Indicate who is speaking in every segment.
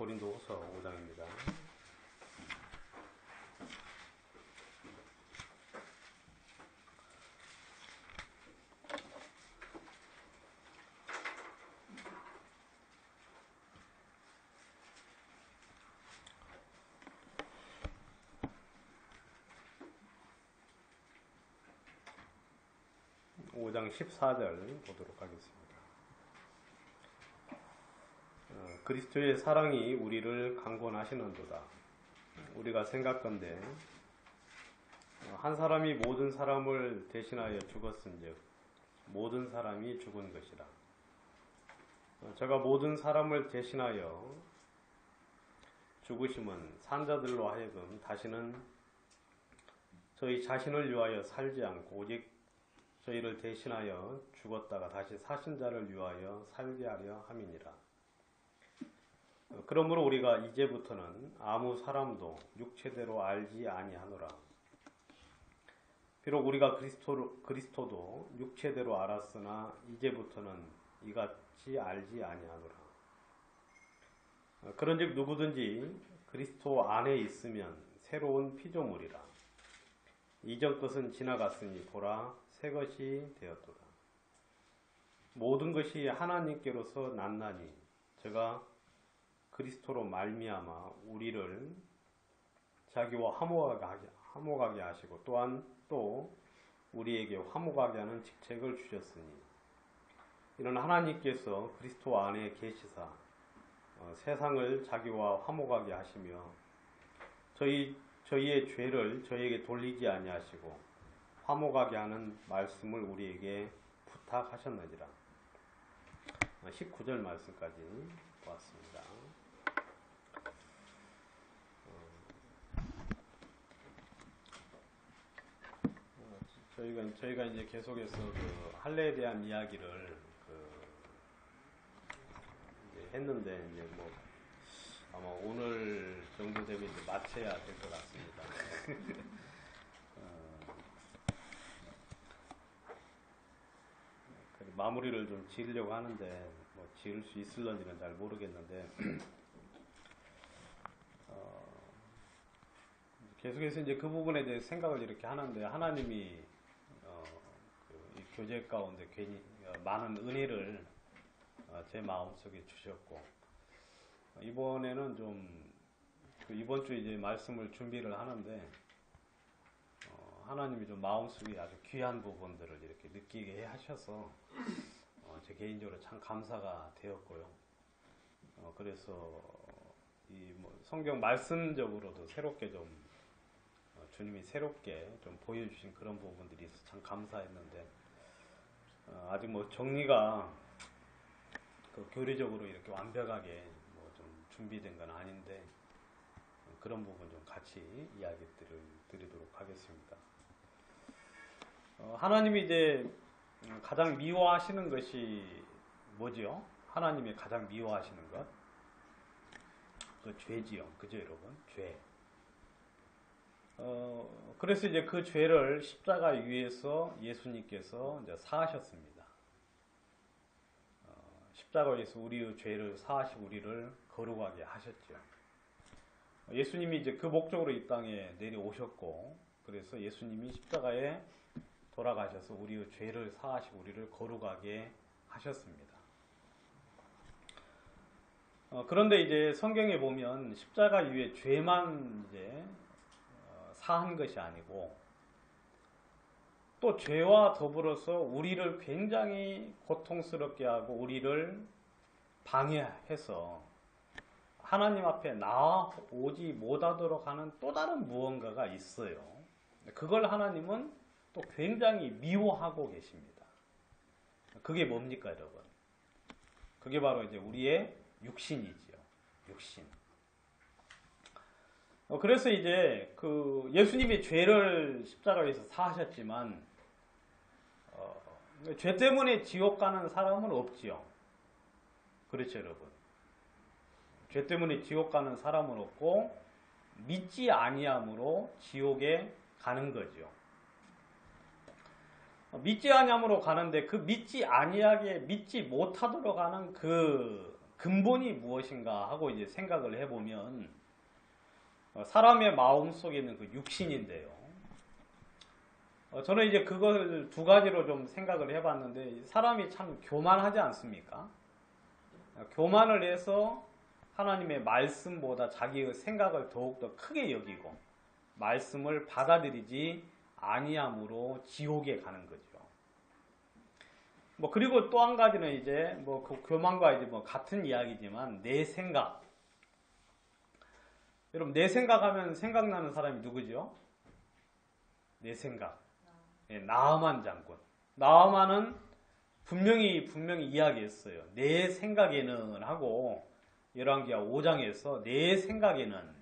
Speaker 1: 고린도후서 5장입니다. 오 장 14절 보도록 하겠습니다. 그리스도의 사랑이 우리를 강권하시는도다. 우리가 생각건대 한 사람이 모든 사람을 대신하여 죽었은즉 모든 사람이 죽은 것이라. 저가 모든 사람을 대신하여 죽으심은 산자들로 하여금 다시는 저희 자신을 위하여 살지 않고 오직 저희를 대신하여 죽었다가 다시 사신 자를 위하여 살게 하려 함이니라. 그러므로 우리가 이제부터는 아무 사람도 육체대로 알지 아니하노라. 비록 우리가 그리스도도 육체대로 알았으나 이제부터는 이같이 알지 아니하노라. 그런즉 누구든지 그리스도 안에 있으면 새로운 피조물이라. 이전 것은 지나갔으니 보라 새 것이 되었도다. 모든 것이 하나님께로서 났나니 저가 그리스도로 말미암아 우리를 자기와 화목하게 하시고 또한 또 우리에게 화목하게 하는 직책을 주셨으니 이는 하나님께서 그리스도 안에 계시사 세상을 자기와 화목하게 하시며 저희의 죄를 저희에게 돌리지 아니하시고 화목하게 하는 말씀을 우리에게 부탁하셨느니라. 19절 말씀까지 보았습니다. 저희가 이제 계속해서 그 할례에 대한 이야기를 이제 했는데 이제 뭐 아마 오늘 정도 되면 이제 마쳐야 될 것 같습니다. 마무리를 좀 지으려고 하는데 뭐 지을 수 있을런지는 잘 모르겠는데 계속해서 이제 그 부분에 대해 생각을 이렇게 하는데 하나님이 이 교제 가운데 괜히 많은 은혜를 제 마음속에 주셨고 이번에는 좀 이번 주 이제 말씀을 준비를 하는데 하나님이 좀 마음속에 아주 귀한 부분들을 이렇게 느끼게 하셔서 제 개인적으로 참 감사가 되었고요. 그래서 이 뭐 성경 말씀적으로도 새롭게 좀 주님이 새롭게 좀 보여주신 그런 부분들이 있어서 참 감사했는데 아직 뭐 정리가 교리적으로 이렇게 완벽하게 뭐 좀 준비된 건 아닌데 그런 부분 좀 같이 이야기들을 드리도록 하겠습니다. 하나님이 이제 가장 미워하시는 것이 뭐지요? 하나님이 가장 미워하시는 것? 그 죄지요. 그죠, 여러분? 죄. 그래서 이제 그 죄를 십자가 위에서 예수님께서 이제 사하셨습니다. 십자가 위에서 우리의 죄를 사하시고 우리를 거룩하게 하셨죠. 예수님이 이제 그 목적으로 이 땅에 내려오셨고, 그래서 예수님이 십자가에 돌아가셔서 우리의 죄를 사하시고 우리를 거룩하게 하셨습니다. 그런데 이제 성경에 보면 십자가 위에 죄만 이제 사한 것이 아니고 또 죄와 더불어서 우리를 굉장히 고통스럽게 하고 우리를 방해해서 하나님 앞에 나오지 못하도록 하는 또 다른 무언가가 있어요. 그걸 하나님은 또 굉장히 미워하고 계십니다. 그게 뭡니까, 여러분? 그게 바로 이제 우리의 육신이지요. 육신. 그래서 이제 그 예수님이 죄를 십자가에서 사하셨지만 죄 때문에 지옥 가는 사람은 없지요. 그렇죠, 여러분. 죄 때문에 지옥 가는 사람은 없고 믿지 아니함으로 지옥에 가는 거죠. 믿지 아니함으로 가는데 그 믿지 아니하게 믿지 못하도록 하는 그 근본이 무엇인가 하고 이제 생각을 해보면 사람의 마음 속에 있는 그 육신인데요. 저는 이제 그걸 두 가지로 좀 생각을 해봤는데 사람이 참 교만하지 않습니까? 교만을 해서 하나님의 말씀보다 자기의 생각을 더욱더 크게 여기고 말씀을 받아들이지 아니함으로 지옥에 가는 거죠. 그리고 또 한 가지는 이제 그 교만과 이제 같은 이야기지만 내 생각. 여러분 내 생각하면 생각나는 사람이 누구죠? 내 생각. 나아만 장군. 나아만은 분명히 이야기했어요. 내 생각에는 하고 열왕기하 5장에서 내 생각에는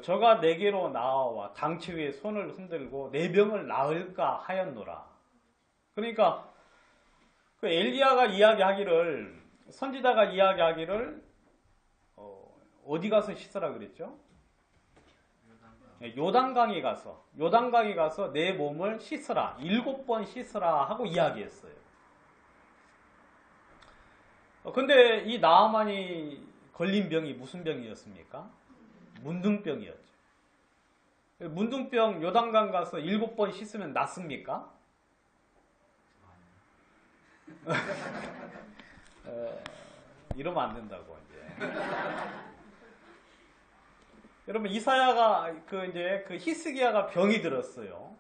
Speaker 1: 저가 내게로 나아와 당치 위에 손을 흔들고 내 병을 나을까 하였노라. 그러니까 그 엘리야가 이야기하기를 선지자가 이야기하기를 어디 가서 씻으라 그랬죠? 요단강에 가서 내 몸을 씻으라. 7번 씻으라 하고 이야기했어요. 근데 이 나아만이 걸린 병이 무슨 병이었습니까? 문둥병이었죠. 문둥병 요단강 가서 7번 씻으면 낫습니까? 이러면 안 된다고 이제. 여러분 이사야가 그 히스기야가 병이 들었어요.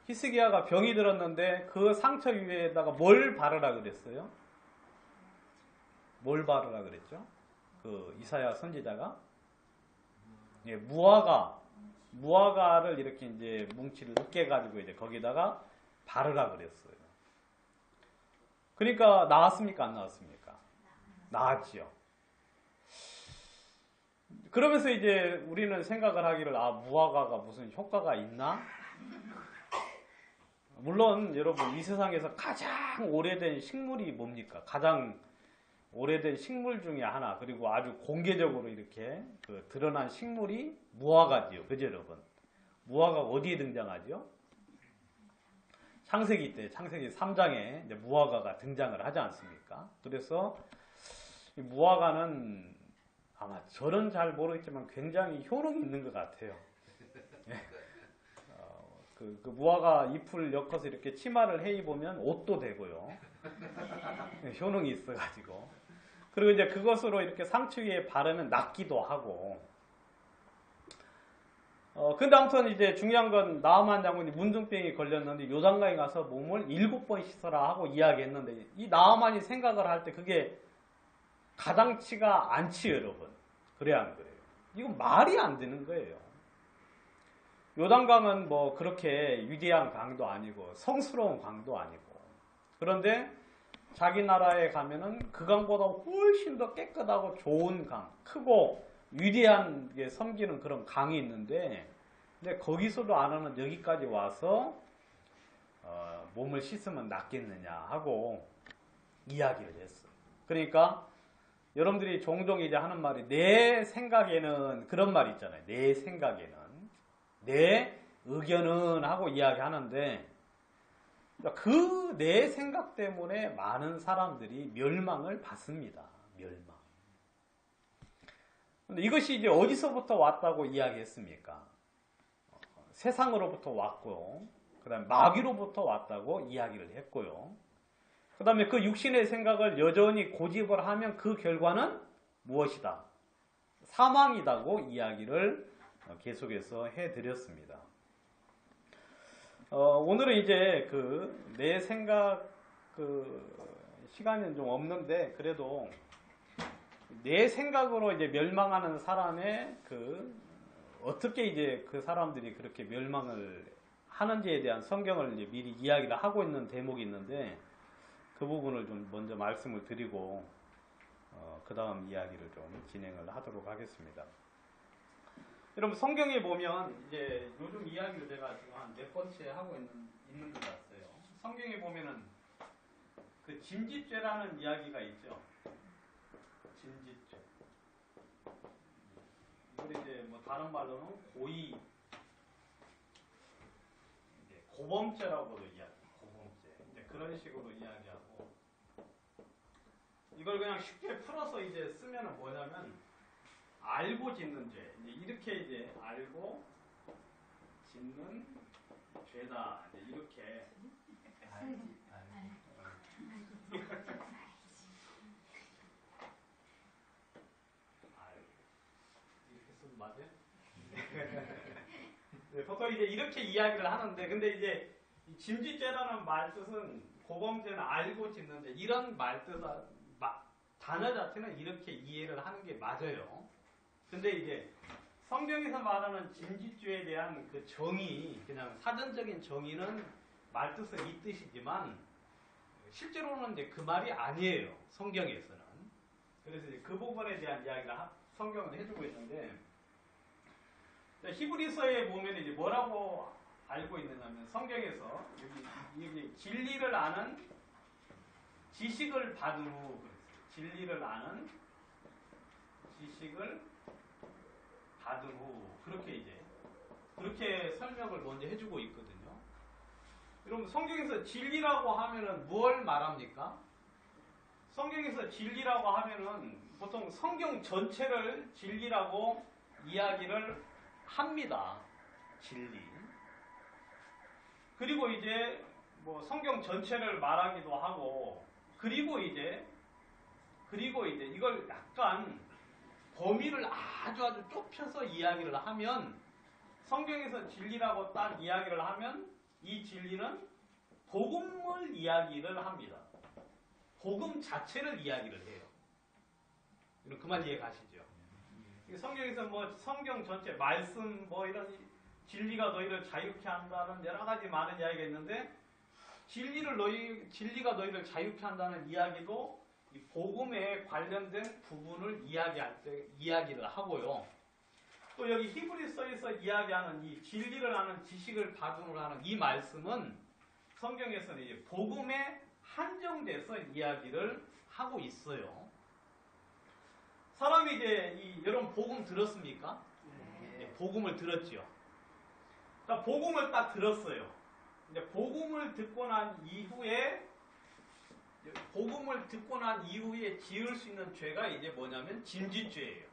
Speaker 1: 히스기야가 병이 들었는데 그 상처 위에다가 뭘 바르라 그랬어요? 뭘 바르라 그랬죠? 그 이사야 선지자가 무화과를 이렇게 이제 뭉치를 으깨 가지고 이제 거기다가 바르라 그랬어요. 그러니까 나았습니까? 안 나았습니까? 나았지요. 그러면서 이제 우리는 생각을 하기를 무화과가 무슨 효과가 있나? 물론 여러분 이 세상에서 가장 오래된 식물이 뭡니까? 가장 오래된 식물 중에 하나 그리고 아주 공개적으로 이렇게 드러난 식물이 무화과지요. 그죠 여러분? 무화과가 어디에 등장하죠? 창세기 3장에 이제 무화과가 등장을 하지 않습니까? 그래서 이 무화과는 아마 저는 잘 모르겠지만 굉장히 효능이 있는 것 같아요. 그 무화과 잎을 엮어서 이렇게 치마를 해 입으면 옷도 되고요. 효능이 있어가지고. 그리고 이제 그것으로 이렇게 상처 위에 바르면 낫기도 하고. 근데 아무튼 이제 중요한 건 나아만 장군이 문둥병이 걸렸는데 요단강에 가서 몸을 7번 씻어라 하고 이야기했는데 이 나아만이 생각을 할 때 그게 가당치가 않지요, 여러분. 그래야 안 그래요? 이건 말이 안 되는 거예요. 요단강은 그렇게 위대한 강도 아니고 성스러운 강도 아니고 그런데 자기 나라에 가면은 그 강보다 훨씬 더 깨끗하고 좋은 강, 크고 위대한 게 섬기는 그런 강이 있는데 근데 거기서도 안 하는 여기까지 와서 몸을 씻으면 낫겠느냐 하고 이야기를 했어요. 그러니까 여러분들이 종종 이제 하는 말이 내 생각에는 그런 말 있잖아요. 내 생각에는 내 의견은 하고 이야기하는데 그 내 생각 때문에 많은 사람들이 멸망을 받습니다. 멸망. 근데 이것이 이제 어디서부터 왔다고 이야기했습니까? 세상으로부터 왔고 그 다음에 마귀로부터 왔다고 이야기를 했고요. 그 다음에 그 육신의 생각을 여전히 고집을 하면 그 결과는 무엇이다? 사망이다고 이야기를 계속해서 해드렸습니다. 오늘은 이제 내 생각 시간은 좀 없는데 그래도 내 생각으로 이제 멸망하는 사람의 어떻게 이제 그 사람들이 그렇게 멸망을 하는지에 대한 성경을 이제 미리 이야기를 하고 있는 대목이 있는데 그 부분을 좀 먼저 말씀을 드리고 그 다음 이야기를 좀 진행을 하도록 하겠습니다. 여러분 성경에 보면 이제 요즘 이야기를 제가 지금 한 몇 번째 하고 있는 것 같아요. 성경에 보면은 그 짐짓죄라는 이야기가 있죠. 짐짓죄. 이걸 이제 다른 말로는 고의, 고범죄라고도 이야기. 고범죄. 이제 그런 식으로 이야기하고 이걸 그냥 쉽게 풀어서 이제 쓰면은 뭐냐면 알고 짓는 죄. 이제 이렇게 이제 알고 짓는 죄다. 이제 이렇게. 이렇게 쓰면 맞아요? 네, 보통 이제 이렇게 이야기를 하는데, 근데 이제 이 짐짓죄라는 말 뜻은 고범죄는 알고 짓는데 이런 말 뜻, 단어 자체는 이렇게 이해를 하는 게 맞아요. 근데 이제 성경에서 말하는 짐짓죄에 대한 그 정의, 그냥 사전적인 정의는 말 뜻은 이 뜻이지만 실제로는 이제 그 말이 아니에요. 성경에서는. 그래서 이제 그 부분에 대한 이야기를 성경은 해주고 있는데, 히브리서에 보면 이제 뭐라고 알고 있느냐면 성경에서 여기 진리를 아는 지식을 받은 후, 진리를 아는 지식을 받은 후, 그렇게 설명을 먼저 해주고 있거든요. 여러분, 성경에서 진리라고 하면은 뭘 말합니까? 성경에서 진리라고 하면은 보통 성경 전체를 진리라고 이야기를 합니다. 진리. 그리고 이제 뭐 성경 전체를 말하기도 하고, 그리고 이제 이걸 약간 범위를 아주 좁혀서 이야기를 하면, 성경에서 진리라고 딱 이야기를 하면 이 진리는 복음을 이야기를 합니다. 복음 자체를 이야기를 해요. 그만 이해 가시죠? 성경에서 뭐 성경 전체 말씀 뭐 이런 진리가 너희를 자유케 한다는 여러 가지 많은 이야기가 있는데, 진리가 너희를 자유케 한다는 이야기도 이 복음에 관련된 부분을 이야기를 하고요. 또 여기 히브리서에서 이야기하는 이 진리를 아는 지식을 받음으로 하는 이 말씀은 성경에서는 이제 복음에 한정돼서 이야기를 하고 있어요. 사람이 이제 여러분 복음 들었습니까? 네. 복음을 들었죠. 자, 복음을 딱 들었어요. 이제 복음을 듣고 난 이후에 지을 수 있는 죄가 이제 뭐냐면 짐짓죄예요.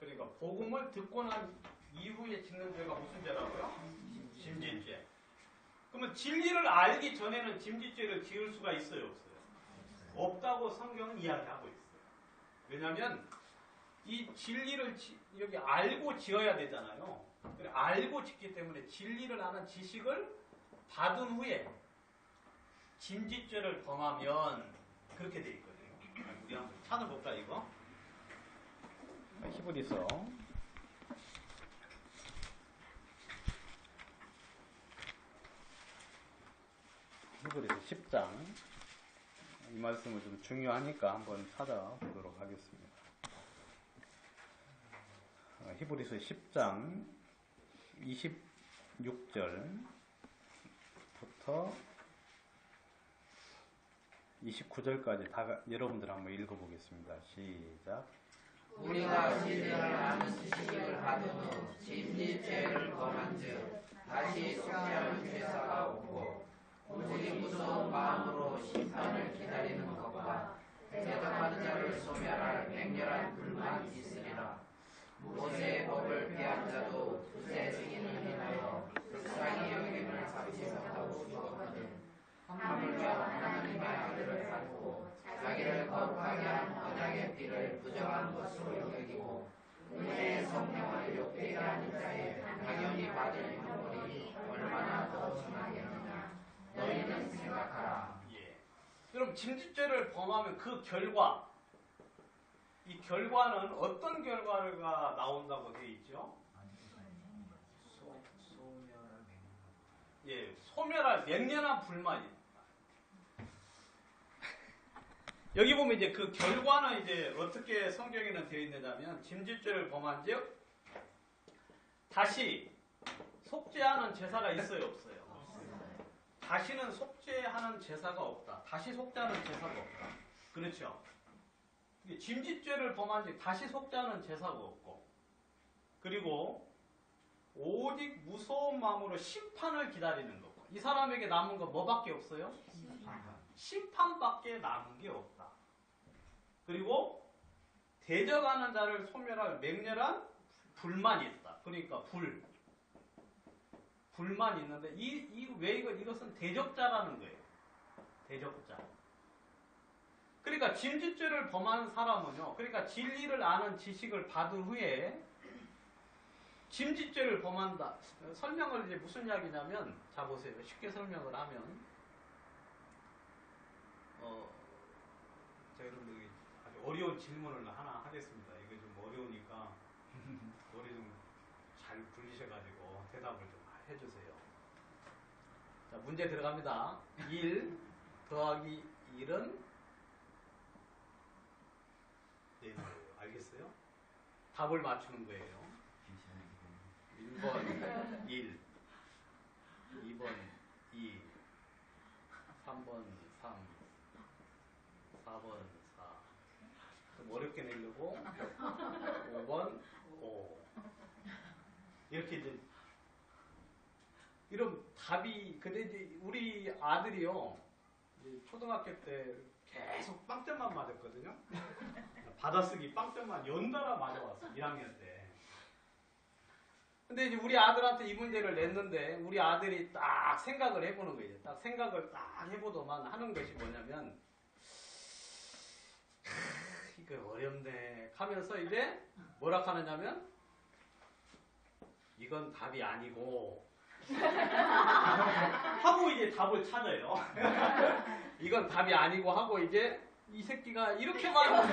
Speaker 1: 그러니까 복음을 듣고 난 이후에 짓는 죄가 무슨 죄라고요? 짐짓죄. 그러면 진리를 알기 전에는 짐짓죄를 지을 수가 있어요, 없어요? 없다고 성경은 이야기하고 있어요. 왜냐하면 이 진리를 여기 알고 지어야 되잖아요. 알고 짓기 때문에 진리를 아는 지식을 받은 후에 짐짓죄를 범하면 그렇게 돼 있거든요. 우리 한번 찾아볼까 이거? 히브리서 10장. 이 말씀은 좀 중요하니까 한번 찾아보도록 하겠습니다. 히브리서 10장 26절부터 29절까지 여러분들 한번 읽어보겠습니다. 시작.
Speaker 2: 우리가 진리를 아는 지식을 받은 후 짐짓죄를 범한즉 다시 속죄하는 죄사가 없고, 오직 무서운 마음으로 심판을 기다리는 것과 대적하는 자를 소멸할 맹렬한 불만이 있으리라. 모세의 법을 피한 자도 두세 증인을 인하여 불쌍히 여김을 잡지 못하고 죽었거든. 하물며 하나님의 아들을 받고 자기를 거룩하게 한 언약의 피를 부정한 것으로 여기고 은혜의 성령을 욕되게 하는 자의 당연히 받을 형벌이 얼마나 더 심하겠느냐. 너희는 생각하라.
Speaker 1: 여러분, 짐짓죄를 범하면 그 결과, 이 결과는 어떤 결과가 나온다고 되어 있죠? 소멸할 맹렬한 불만이. 여기 보면 이제 그 결과는 이제 어떻게 성경에는 되어 있느냐면, 짐짓죄를 범한즉 다시 속죄하는 제사가 있어요, 없어요? 다시는 속죄하는 제사가 없다. 다시 속죄하는 제사가 없다. 그렇죠? 짐짓죄를 범한즉 다시 속죄하는 제사가 없고, 그리고 오직 무서운 마음으로 심판을 기다리는 거고. 이 사람에게 남은 거 뭐밖에 없어요? 심판밖에 남은 게 없다. 그리고 대적하는 자를 소멸할 맹렬한 불만이 있다. 그러니까 불만 있는데 왜 이것은 대적자라는 거예요. 대적자. 그러니까 짐짓죄를 범하는 사람은요. 그러니까 진리를 아는 지식을 받은 후에 짐짓죄를 범한다. 설명을 이제 무슨 이야기냐면, 자 보세요. 쉽게 설명을 하면, 자 여러분 아주 어려운 질문을 하나 하겠습니다. 이거 좀 어려우니까 머리 좀 잘 굴리셔가지고 대답을 좀 해주세요. 자 문제 들어갑니다. 1 더하기 1은 네, 알겠어요? 답을 맞추는 거예요. 1번 1, 2번 2, 3번 3, 4번 4. 좀 어렵게 내려고 5번 5. 이렇게 이제 이런 답이. 근데 이제 우리 아들이요, 초등학교 때 계속 빵점만 맞았거든요. 받아쓰기 빵점만 연달아 맞아왔어. 1학년 때. 근데 이제 우리 아들한테 이 문제를 냈는데 우리 아들이 딱 생각을 해보는 거예요. 딱 생각을 딱 해보더만 하는 것이 뭐냐면, 이거 어렵네 하면서 이제 뭐라 하느냐면, 이건 답이 아니고 하고 이제 답을 찾아요. 이건 답이 아니고 하고 이제 이 새끼가 이렇게만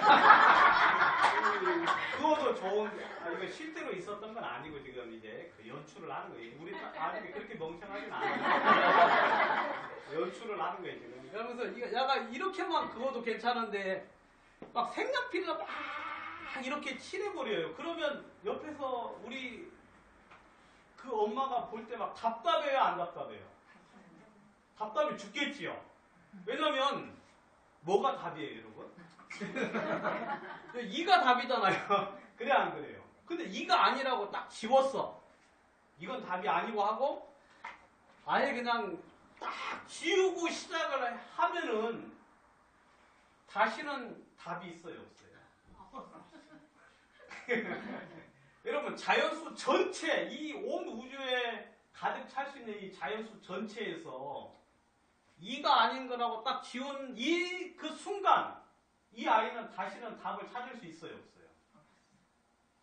Speaker 1: 그것도 좋은 이거 실제로 있었던 건 아니고 지금 이제 그 연출을 하는 거예요. 우리 아들이 그렇게 멍청하진 않아요. 연출을 하는 거예요 지금. 그러면서 약간 이렇게만 그것도 괜찮은데 막 색연필로 막 이렇게 칠해버려요. 그러면 옆에서 우리 그 엄마가 볼 때 막 답답해요, 안 답답해요? 답답해 죽겠지요. 왜냐면 뭐가 답이에요, 여러분? 이가 답이잖아요. 그래 안 그래요? 근데 이가 아니라고 딱 지웠어. 이건 답이 아니고 하고 아예 그냥 딱 지우고 시작을 하면은 다시는 답이 있어요, 없어요? 여러분 자연수 전체, 이 온 우주에 가득 찰 수 있는 이 자연수 전체에서 이가 아닌 거라고 딱 지운 그 순간 이 아이는 다시는 답을 찾을 수 있어요, 없어요?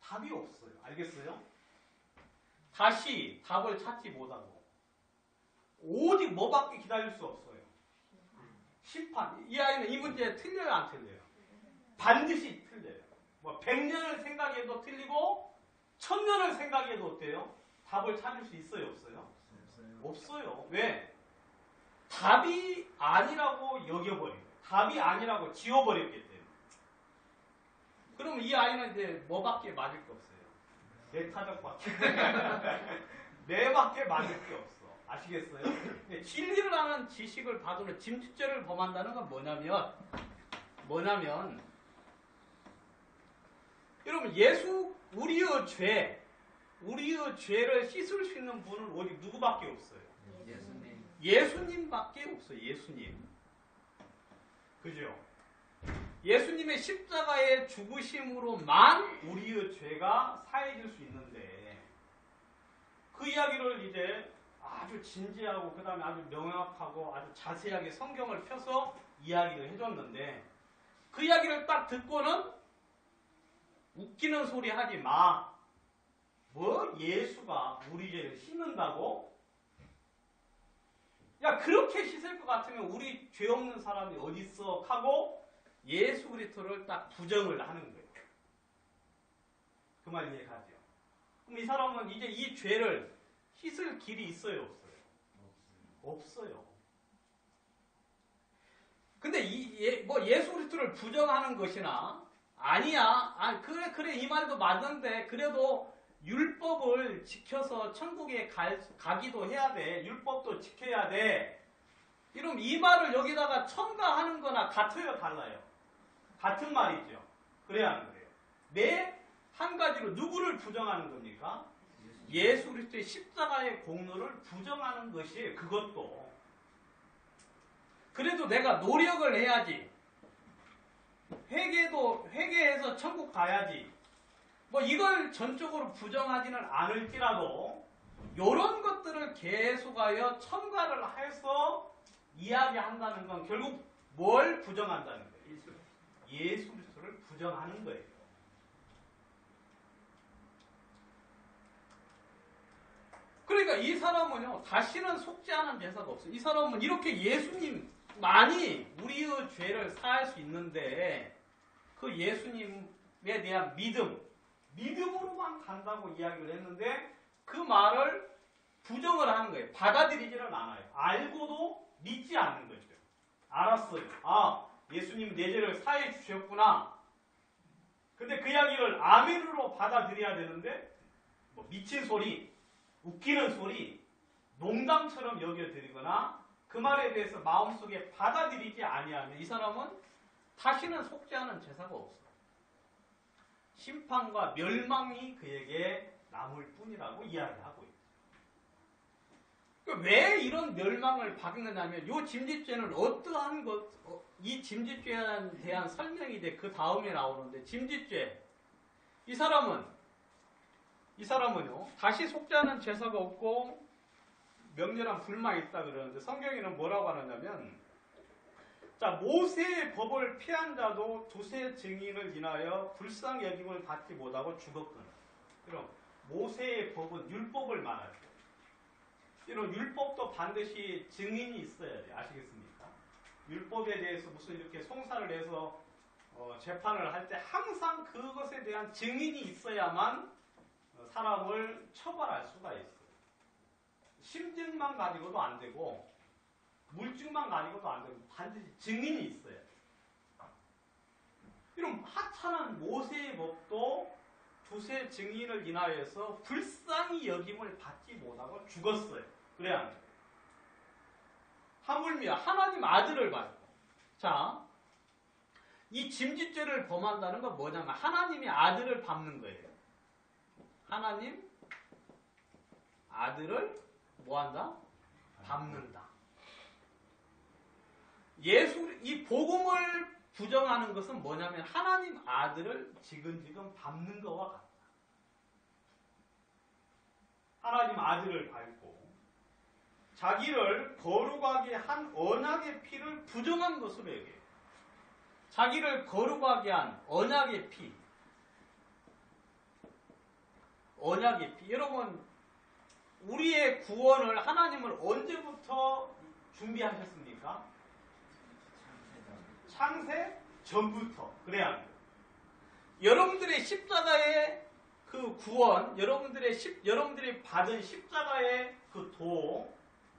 Speaker 1: 답이 없어요. 알겠어요? 다시 답을 찾지 못하고 오직 뭐밖에 기다릴 수 없어요? 심판. 이 아이는 이 문제에 틀려요, 안 틀려요? 반드시 틀려요. 뭐 100년을 생각해도 틀리고 1000년을 생각해도 어때요? 답을 찾을 수 있어요, 없어요? 없어요. 왜? 답이 아니라고 여겨버린 거예요. 답이 아니라고 지워버렸기 때문에. 그러면 이 아이는 이제 뭐밖에 맞을 게 없어요? 내 타적밖에. 내밖에 맞을 게 없어. 아시겠어요? 진리를 아는 지식을 받으면 짐짓죄를 범한다는 건 뭐냐면 여러분 우리의 죄를 씻을 수 있는 분은 어디 누구밖에 없어요? 예수님밖에 없어요. 예수님. 그죠? 예수님의 십자가의 죽으심으로만 우리의 죄가 사해질 수 있는데 그 이야기를 이제 아주 진지하고 그 다음에 아주 명확하고 아주 자세하게 성경을 펴서 이야기를 해줬는데 그 이야기를 딱 듣고는 웃기는 소리 하지 마. 뭐? 예수가 우리 죄를 씻는다고? 야, 그렇게 씻을 것 같으면 우리 죄 없는 사람이 어딨어? 하고 예수 그리스도를 딱 부정을 하는 거예요. 그 말 이해가죠? 그럼 이 사람은 이제 이 죄를 씻을 길이 있어요, 없어요? 없어요. 근데 예수 그리스도를 부정하는 것이나 아니야. 그래 이 말도 맞는데 그래도 율법을 지켜서 천국에 가기도 해야 돼. 율법도 지켜야 돼. 이러면 이 말을 여기다가 첨가하는 거나 같아요, 달라요? 같은 말이죠. 그래야 안 그래요? 매 한 가지로 누구를 부정하는 겁니까? 예수 그리스도의 십자가의 공로를 부정하는 것이 그것도.
Speaker 3: 그래도 내가 노력을 해야지. 회개해서 천국 가야지. 뭐 이걸 전적으로 부정하지는 않을지라도 이런 것들을 계속하여 첨가를 해서 이야기한다는 건 결국 뭘 부정한다는 거예요? 예수 그리스도를 부정하는 거예요. 그러니까 이 사람은요, 다시는 속지 않은 제사가 없어요. 이 사람은 이렇게 예수님만이 우리의 죄를 사할 수 있는데 그 예수님에 대한 믿음으로만 간다고 이야기를 했는데 그 말을 부정을 하는 거예요. 받아들이지는 않아요. 알고도 믿지 않는 거죠. 알았어요. 아, 예수님 내 죄를 사해 주셨구나. 근데 그 이야기를 아멘으로 받아들여야 되는데 뭐 미친 소리, 웃기는 소리, 농담처럼 여겨드리거나 그 말에 대해서 마음속에 받아들이지 아니하면 이 사람은 다시는 속지 않은 제사가 없어요. 심판과 멸망이 그에게 남을 뿐이라고 이야기하고 있어요. 왜 이런 멸망을 받느냐면 이 짐짓죄는 어떠한 이 짐짓죄에 대한 설명이 이제 그 다음에 나오는데 짐짓죄 이 사람은요 다시 속지 않은 제사가 없고 명렬한 불만이 있다 그러는데 성경에는 뭐라고 하느냐면 자 모세의 법을 피한 자도 두세 증인을 인하여 불쌍히 여김을 받지 못하고 죽었거늘. 그럼 모세의 법은 율법을 말하죠. 이런 율법도 반드시 증인이 있어야 돼요. 아시겠습니까? 율법에 대해서 무슨 이렇게 송사를 해서 재판을 할 때 항상 그것에 대한 증인이 있어야만 사람을 처벌할 수가 있어요. 심증만 가지고도 안 되고 물증만 가지고도 안 되고 반드시 증인이 있어야 돼요. 이런 하찮은 모세의 법도 두세 증인을 인하여서 불쌍히 여김을 받지 못하고 죽었어요. 그래야 안 돼요. 하물며 하나님 아들을 받고 자, 이 짐짓죄를 범한다는 건 뭐냐면 하나님의 아들을 밟는 거예요. 하나님 아들을 뭐한다? 밟는다. 이 복음을 부정하는 것은 뭐냐면 하나님 아들을 지금 밟는 것과 같다. 하나님 아들을 밟고 자기를 거룩하게 한 언약의 피를 부정한 것으로 여겨요. 자기를 거룩하게 한 언약의 피. 언약의 피. 여러분, 우리의 구원을 하나님은 언제부터 준비하셨습니까? 창세 전부터. 그래야 합니다. 여러분들의 십자가의 그 구원, 여러분들이 받은 십자가의 그 도,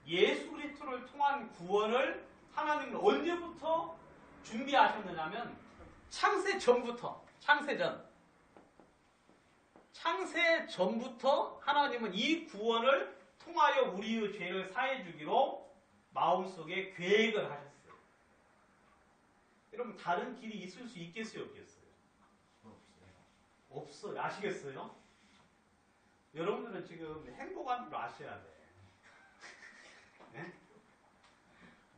Speaker 3: 예수 그리스도를 통한 구원을 하나님은 언제부터 준비하셨느냐면 창세 전부터, 창세 전부터 하나님은 이 구원을 통하여 우리의 죄를 사해 주기로 마음속에 계획을 하셨어요. 여러분 다른 길이 있을 수 있겠어요, 없겠어요? 없어요. 아시겠어요? 여러분들은 지금 행복한 줄 아셔야 돼. 네?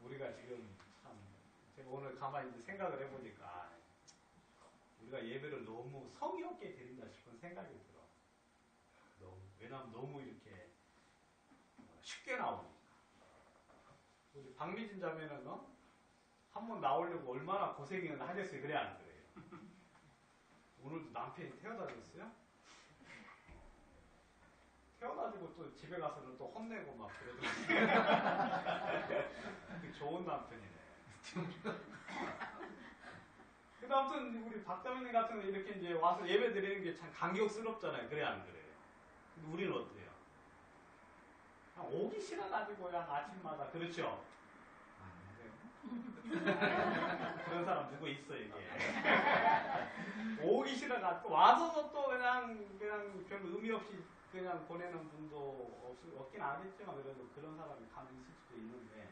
Speaker 3: 우리가 지금 참 제가 오늘 가만히 이제 생각을 해보니까 우리가 예배를 너무 성의 없게 드린다 싶은 생각이 들어. 왜냐하면 너무 이렇게 쉽게 나오니까. 우리 박미진 자매는 한 번 나오려고 얼마나 고생을 하겠어요. 그래 안 그래요? 오늘도 남편이 태워다 줬어요? 태워다주고 또 집에 가서는 또 혼내고 막 그러더라고요. 좋은 남편이네. 근데 아무튼 우리 박자매님 같은 경우 이렇게 이제 와서 예배 드리는 게 참 감격스럽잖아요. 그래 안 그래요? 근데 우리는 어때요? 그냥 오기 싫어가지고 그냥 아침마다 그렇죠? 그런 사람 누구 있어 이게? 오기 싫어가지고 와서도 또 그냥 별 의미 없이 그냥 보내는 분도 없긴 하겠지만 그래도 그런 사람이 가면 있을 수도 있는데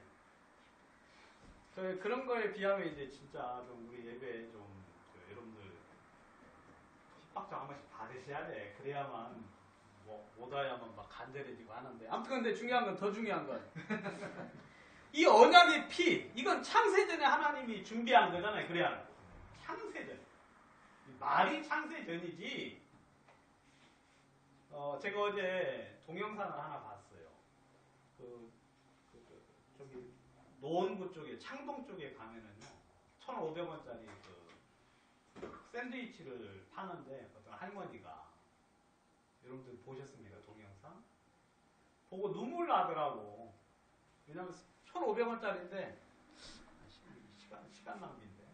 Speaker 3: 그런 거에 비하면 이제 진짜 좀 우리 예배 좀 여러분들 핍박장 한 번씩 받으셔야 돼. 그래야만 못 와야만 막 간절해지고 하는데 아무튼 근데 중요한 건 더 중요한 건 이 언약의 피, 이건 창세전에 하나님이 준비한 거잖아요. 그래야 창세전. 말이 창세전이지. 제가 어제 동영상을 하나 봤어요. 저기 노원구 쪽에 창동 쪽에 가면은요 1,500원짜리 그 샌드위치를 파는데 어떤 할머니가, 여러분들 보셨습니까? 동영상 보고 눈물 나더라고. 왜냐면 1,500원짜리인데 시간 낭비인데.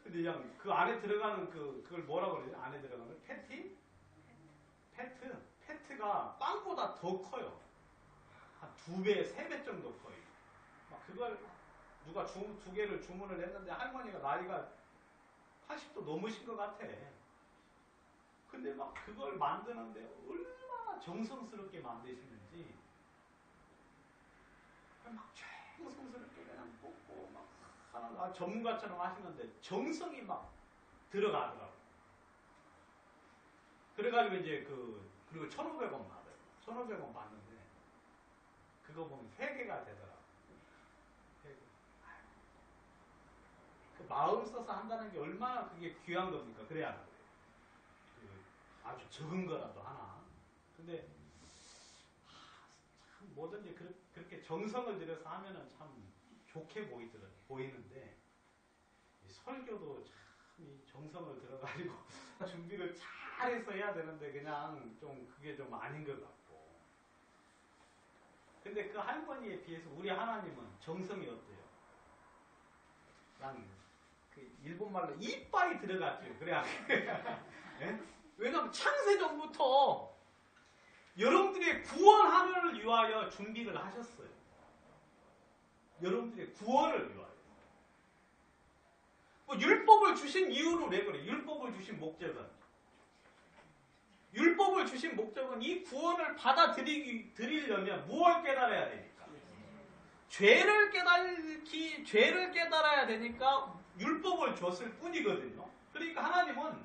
Speaker 3: 근데 그냥 그 안에 들어가는 그걸 뭐라고 그러지? 안에 들어가는 걸 패트가 빵보다 더 커요. 한 2배, 3배 정도 커요. 막 그걸 누가 두 개를 주문을 했는데 할머니가 나이가 80도 넘으신 것 같아. 근데 막 그걸 만드는데 얼마나 정성스럽게 만드시는지 막 정성스럽게 그냥 뽑고 막 하나 전문가처럼 하시는데 정성이 막 들어가더라고. 그래가지고 이제 그리고 1,500원 받아요. 1,500원 받는데 그거 보면 3개가 되더라고. 3개. 그 마음 써서 한다는 게 얼마나 그게 귀한 겁니까? 그래야 아주 적은 거라도 하나. 근데 참 뭐든지 그렇게 정성을 들여서 하면은 참 좋게 보이는데 설교도 참 이 정성을 들어가지고 준비를 잘해서 해야 되는데 그냥 좀 그게 좀 아닌 것 같고. 근데 그 할머니에 비해서 우리 하나님은 정성이 어때요? 난 그 일본말로 이빠이 들어갔죠. 그래야. 예? 왜냐하면 창세전부터 여러분들의 구원하늘을 위하여 준비를 하셨어요. 여러분들의 구원을 위하여. 뭐 율법을 주신 이유는 왜 그래? 율법을 주신 목적은 이 구원을 받아들이려면 무엇을 깨달아야 되니까? 죄를 깨달아야 되니까 율법을 줬을 뿐이거든요. 그러니까 하나님은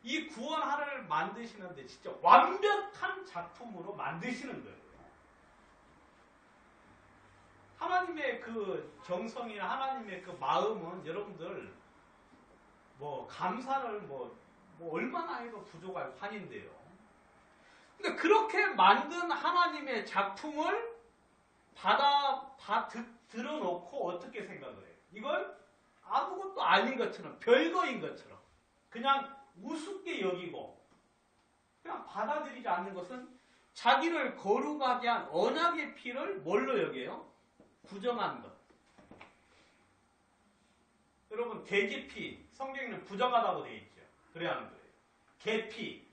Speaker 3: 이 구원하를 만드시는데 진짜 완벽한 작품으로 만드시는 거예요. 하나님의 그 정성이나 하나님의 그 마음은 여러분들 뭐 감사를 뭐 얼마나 해도 부족할 판인데요. 근데 그렇게 만든 하나님의 작품을 들어놓고 어떻게 생각을 해요? 이걸 아무것도 아닌 것처럼, 별거인 것처럼 그냥 우습게 여기고 그냥 받아들이지 않는 것은 자기를 거룩하게 한 언약의 피를 뭘로 여겨요? 부정한 것. 여러분 돼지피 성경에는 부정하다고 되어 있죠. 그래야 하는 거예요. 개피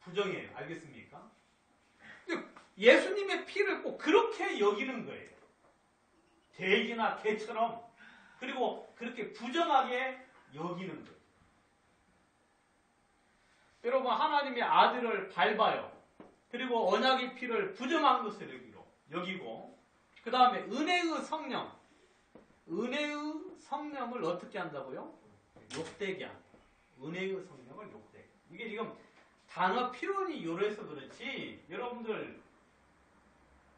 Speaker 3: 부정이에요. 알겠습니까? 근데 예수님의 피를 꼭 그렇게 여기는 거예요. 돼지나 개처럼. 그리고 그렇게 부정하게 여기는 거예요. 여러분 하나님의 아들을 밟아요. 그리고 언약의 피를 부정한 것을 여기고 그 다음에 은혜의 성령을 어떻게 한다고요? 욕되게 한다. 은혜의 성령을 욕되게. 이게 지금 단어 필론이 요래서 그렇지 여러분들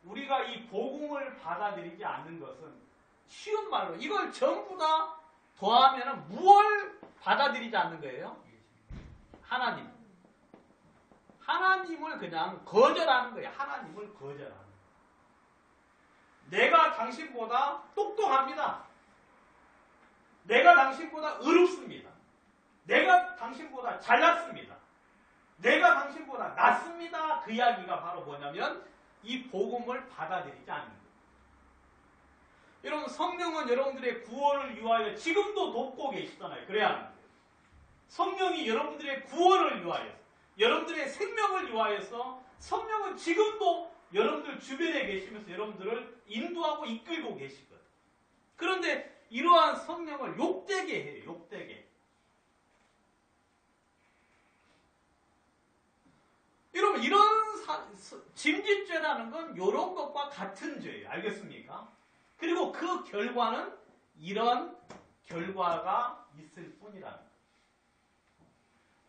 Speaker 3: 우리가 이 복음을 받아들이지 않는 것은 쉬운 말로 이걸 전부 다 더하면 무엇을 받아들이지 않는 거예요? 하나님을 그냥 거절하는 거예요. 하나님을 거절하는 거예요. 내가 당신보다 똑똑합니다. 내가 당신보다 의롭습니다. 내가 당신보다 잘났습니다. 내가 당신보다 낫습니다. 그 이야기가 바로 뭐냐면 이 복음을 받아들이지 않는 거예요. 여러분 성령은 여러분들의 구원을 위하여 지금도 돕고 계시잖아요. 그래야 하는 거예요. 성령이 여러분들의 구원을 위하여 여러분들의 생명을 위하여서 성령은 지금도 여러분들 주변에 계시면서 여러분들을 인도하고 이끌고 계시거든요. 그런데 이러한 성령을 욕되게 해요. 욕되게. 여러분 이런 짐짓죄라는 건 이런 것과 같은 죄예요. 알겠습니까? 그리고 그 결과는 이런 결과가 있을 뿐이라는 거예요.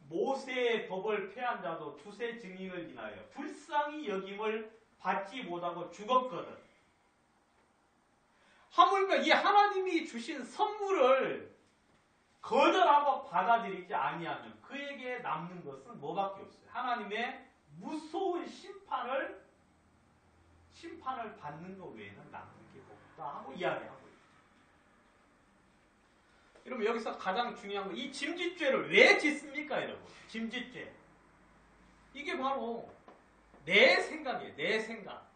Speaker 3: 모세의 법을 폐한 자도 두세 증인을 인하여 불쌍히 여김을 받지 못하고 죽었거든. 하물며 이 하나님이 주신 선물을 거절하고 받아들이지 아니하면 그에게 남는 것은 뭐밖에 없어요. 하나님의 무서운 심판을 받는 것 외에는 남는 게 없다 하고 이야기하고 있어요. 여러분 여기서 가장 중요한 건 이 짐짓죄를 왜 짓습니까, 여러분? 짐짓죄. 이게 바로 내 생각이에요. 내 생각.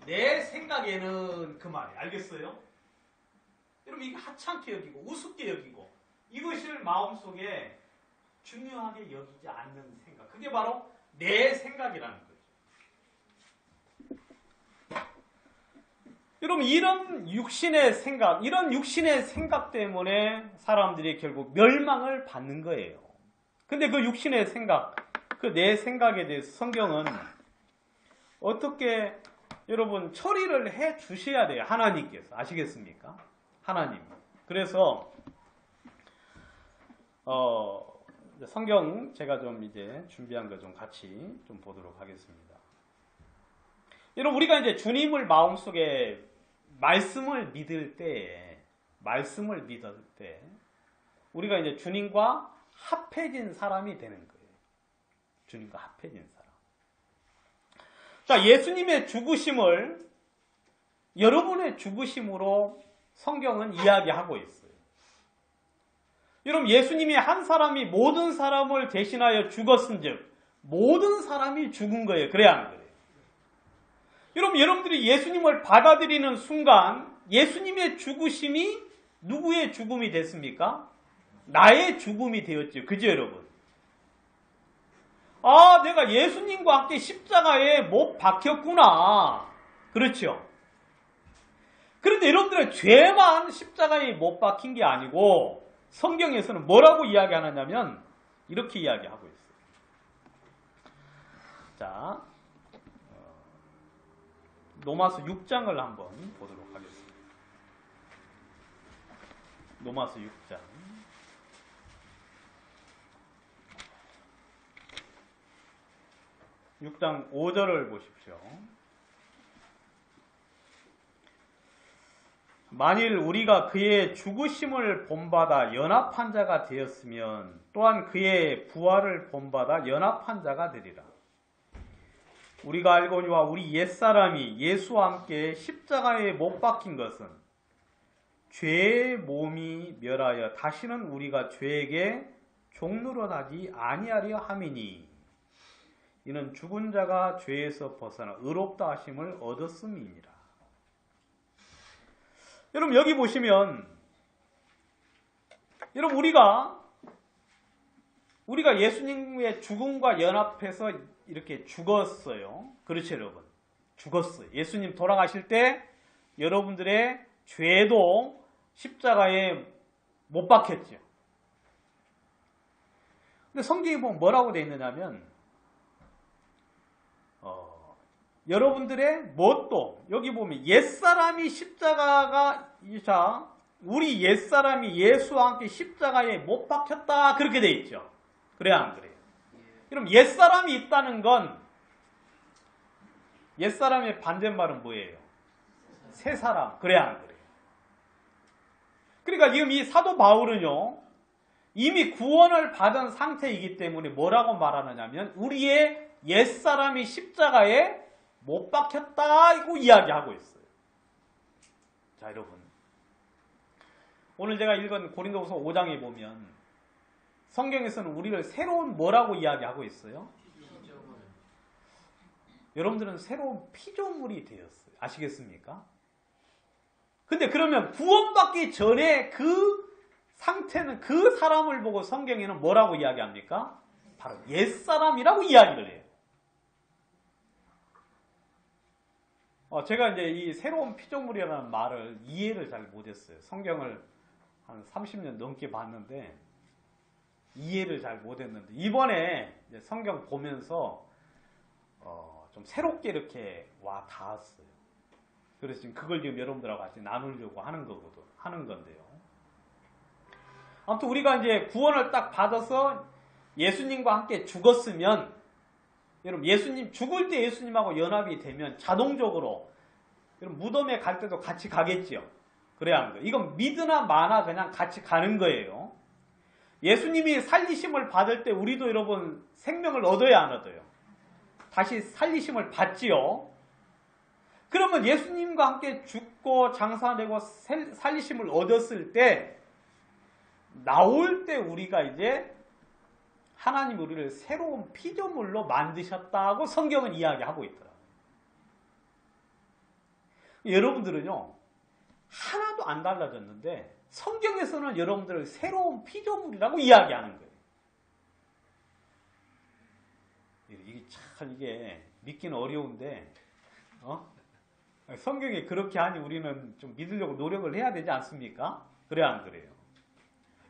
Speaker 3: 내 생각에는 그 말이에요. 알겠어요? 여러분 이게 하찮게 여기고 우습게 여기고 이것을 마음속에 중요하게 여기지 않는 생각. 그게 바로 내 생각이라는 거죠. 여러분 이런 육신의 생각 때문에 사람들이 결국 멸망을 받는 거예요. 근데 그 육신의 생각, 그 내 생각에 대해서 성경은 어떻게 여러분 처리를 해 주셔야 돼요. 하나님께서. 아시겠습니까? 하나님. 그래서 성경 제가 좀 이제 준비한 거 좀 같이 좀 보도록 하겠습니다. 여러분 우리가 이제 주님을 마음속에 말씀을 믿을 때 우리가 이제 주님과 합해진 사람이 되는 거예요. 주님과 합해진 사람. 자, 예수님의 죽으심을 여러분의 죽으심으로 성경은 이야기하고 있어요. 여러분 예수님이 한 사람이 모든 사람을 대신하여 죽었은즉 모든 사람이 죽은 거예요. 그래야 하는 거예요. 여러분들이 예수님을 받아들이는 순간 예수님의 죽으심이 누구의 죽음이 됐습니까? 나의 죽음이 되었죠. 그죠, 여러분? 아, 내가 예수님과 함께 십자가에 못 박혔구나. 그렇죠? 그런데 여러분들의 죄만 십자가에 못 박힌 게 아니고 성경에서는 뭐라고 이야기하느냐면 이렇게 이야기하고 있어요. 자, 로마서 6장을 한번 보도록 하겠습니다. 로마서 6장. 6장 5절을 보십시오. 만일 우리가 그의 죽으심을 본받아 연합한 자가 되었으면 또한 그의 부활을 본받아 연합한 자가 되리라. 우리가 알거니와 우리 옛사람이 예수와 함께 십자가에 못 박힌 것은 죄의 몸이 멸하여 다시는 우리가 죄에게 종노릇하지 아니하려 함이니 이는 죽은 자가 죄에서 벗어나 의롭다 하심을 얻었음이니라. 여러분 여기 보시면 여러분 우리가 예수님의 죽음과 연합해서 이렇게 죽었어요. 그렇죠, 여러분? 죽었어요. 예수님 돌아가실 때 여러분들의 죄도 십자가에 못 박혔죠. 근데 성경에 보면 뭐라고 되어 있느냐면 여러분들의 뭣도 여기 보면 옛사람이 우리 옛사람이 예수와 함께 십자가에 못 박혔다 그렇게 되어 있죠. 그래야 안 그래요? 그럼 옛사람이 있다는 건 옛사람의 반대말은 뭐예요? 새사람. 그래야 안 그래요? 그러니까 지금 이 사도 바울은요 이미 구원을 받은 상태이기 때문에 뭐라고 말하느냐면 우리의 옛사람이 십자가에 못 박혔다 이거 이야기하고 있어요. 자, 여러분 오늘 제가 읽은 고린도후서 5장에 보면 성경에서는 우리를 새로운 뭐라고 이야기하고 있어요? 여러분들은 새로운 피조물이 되었어요. 아시겠습니까? 근데 그러면 구원받기 전에 그 상태는 그 사람을 보고 성경에는 뭐라고 이야기합니까? 바로 옛사람이라고 이야기를 해요. 제가 이제 이 새로운 피조물이라는 말을 이해를 잘 못했어요. 성경을 한 30년 넘게 봤는데 이해를 잘 못했는데 이번에 이제 성경 보면서 좀 새롭게 이렇게 와 닿았어요. 그래서 지금 그걸 지금 여러분들하고 같이 나누려고 하는 건데요. 아무튼 우리가 이제 구원을 딱 받아서 예수님과 함께 죽었으면 여러분 예수님 죽을 때 예수님하고 연합이 되면 자동적으로
Speaker 1: 그럼 무덤에 갈 때도 같이 가겠지요. 그래야 하는 거예요. 이건 믿으나 마나 그냥 같이 가는 거예요. 예수님이 살리심을 받을 때 우리도 여러분 생명을 얻어야 안 얻어요? 다시 살리심을 받지요. 그러면 예수님과 함께 죽고 장사되고 살리심을 얻었을 때 나올 때 우리가 이제 하나님 우리를 새로운 피조물로 만드셨다고 성경은 이야기하고 있더라고요. 여러분들은요 하나도 안 달라졌는데 성경에서는 여러분들을 새로운 피조물이라고 이야기하는 거예요. 이게 참 이게 믿기는 어려운데 성경이 그렇게 하니 우리는 좀 믿으려고 노력을 해야 되지 않습니까? 그래야 안 그래요?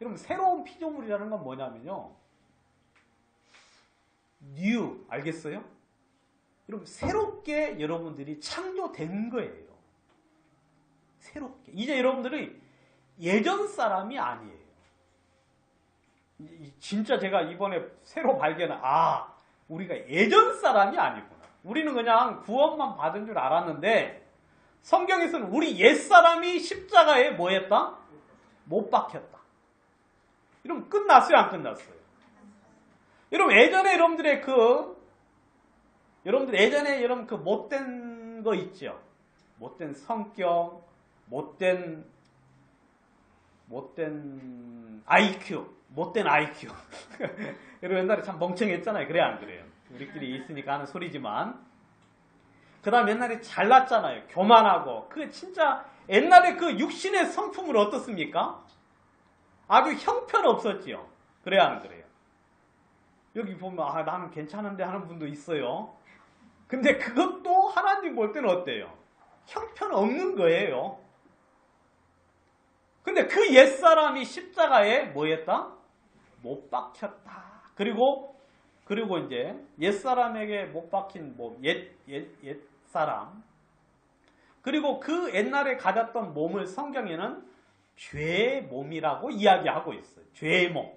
Speaker 1: 여러분 새로운 피조물이라는 건 뭐냐면요. new 알겠어요? 여러분 새롭게 여러분들이 창조된 거예요. 새롭게. 이제 여러분들이 예전 사람이 아니에요. 진짜 제가 이번에 새로 발견한 우리가 예전 사람이 아니구나. 우리는 그냥 구원만 받은 줄 알았는데 성경에서는 우리 옛사람이 십자가에 뭐 했다? 못 박혔다. 이러면 끝났어요? 안 끝났어요? 여러분 예전에 여러분들의 여러분들 예전에 여러분 그 못된 거 있죠? 못된 성격, 못된 IQ. 여러분 옛날에 참 멍청했잖아요. 그래 안 그래요? 우리끼리 있으니까 하는 소리지만. 그 다음 옛날에 잘났잖아요. 교만하고. 그 진짜 옛날에 그 육신의 성품을 어떻습니까? 아주 형편없었지요. 그래 안 그래요? 여기 보면 나는 괜찮은데 하는 분도 있어요. 근데 그것도 하나님 볼 때는 어때요? 형편없는 거예요. 근데 그 옛사람이 십자가에 뭐 했다? 못 박혔다. 그리고 이제 옛사람에게 못 박힌 옛사람. 그리고 그 옛날에 가졌던 몸을 성경에는 죄의 몸이라고 이야기하고 있어요. 죄의 몸.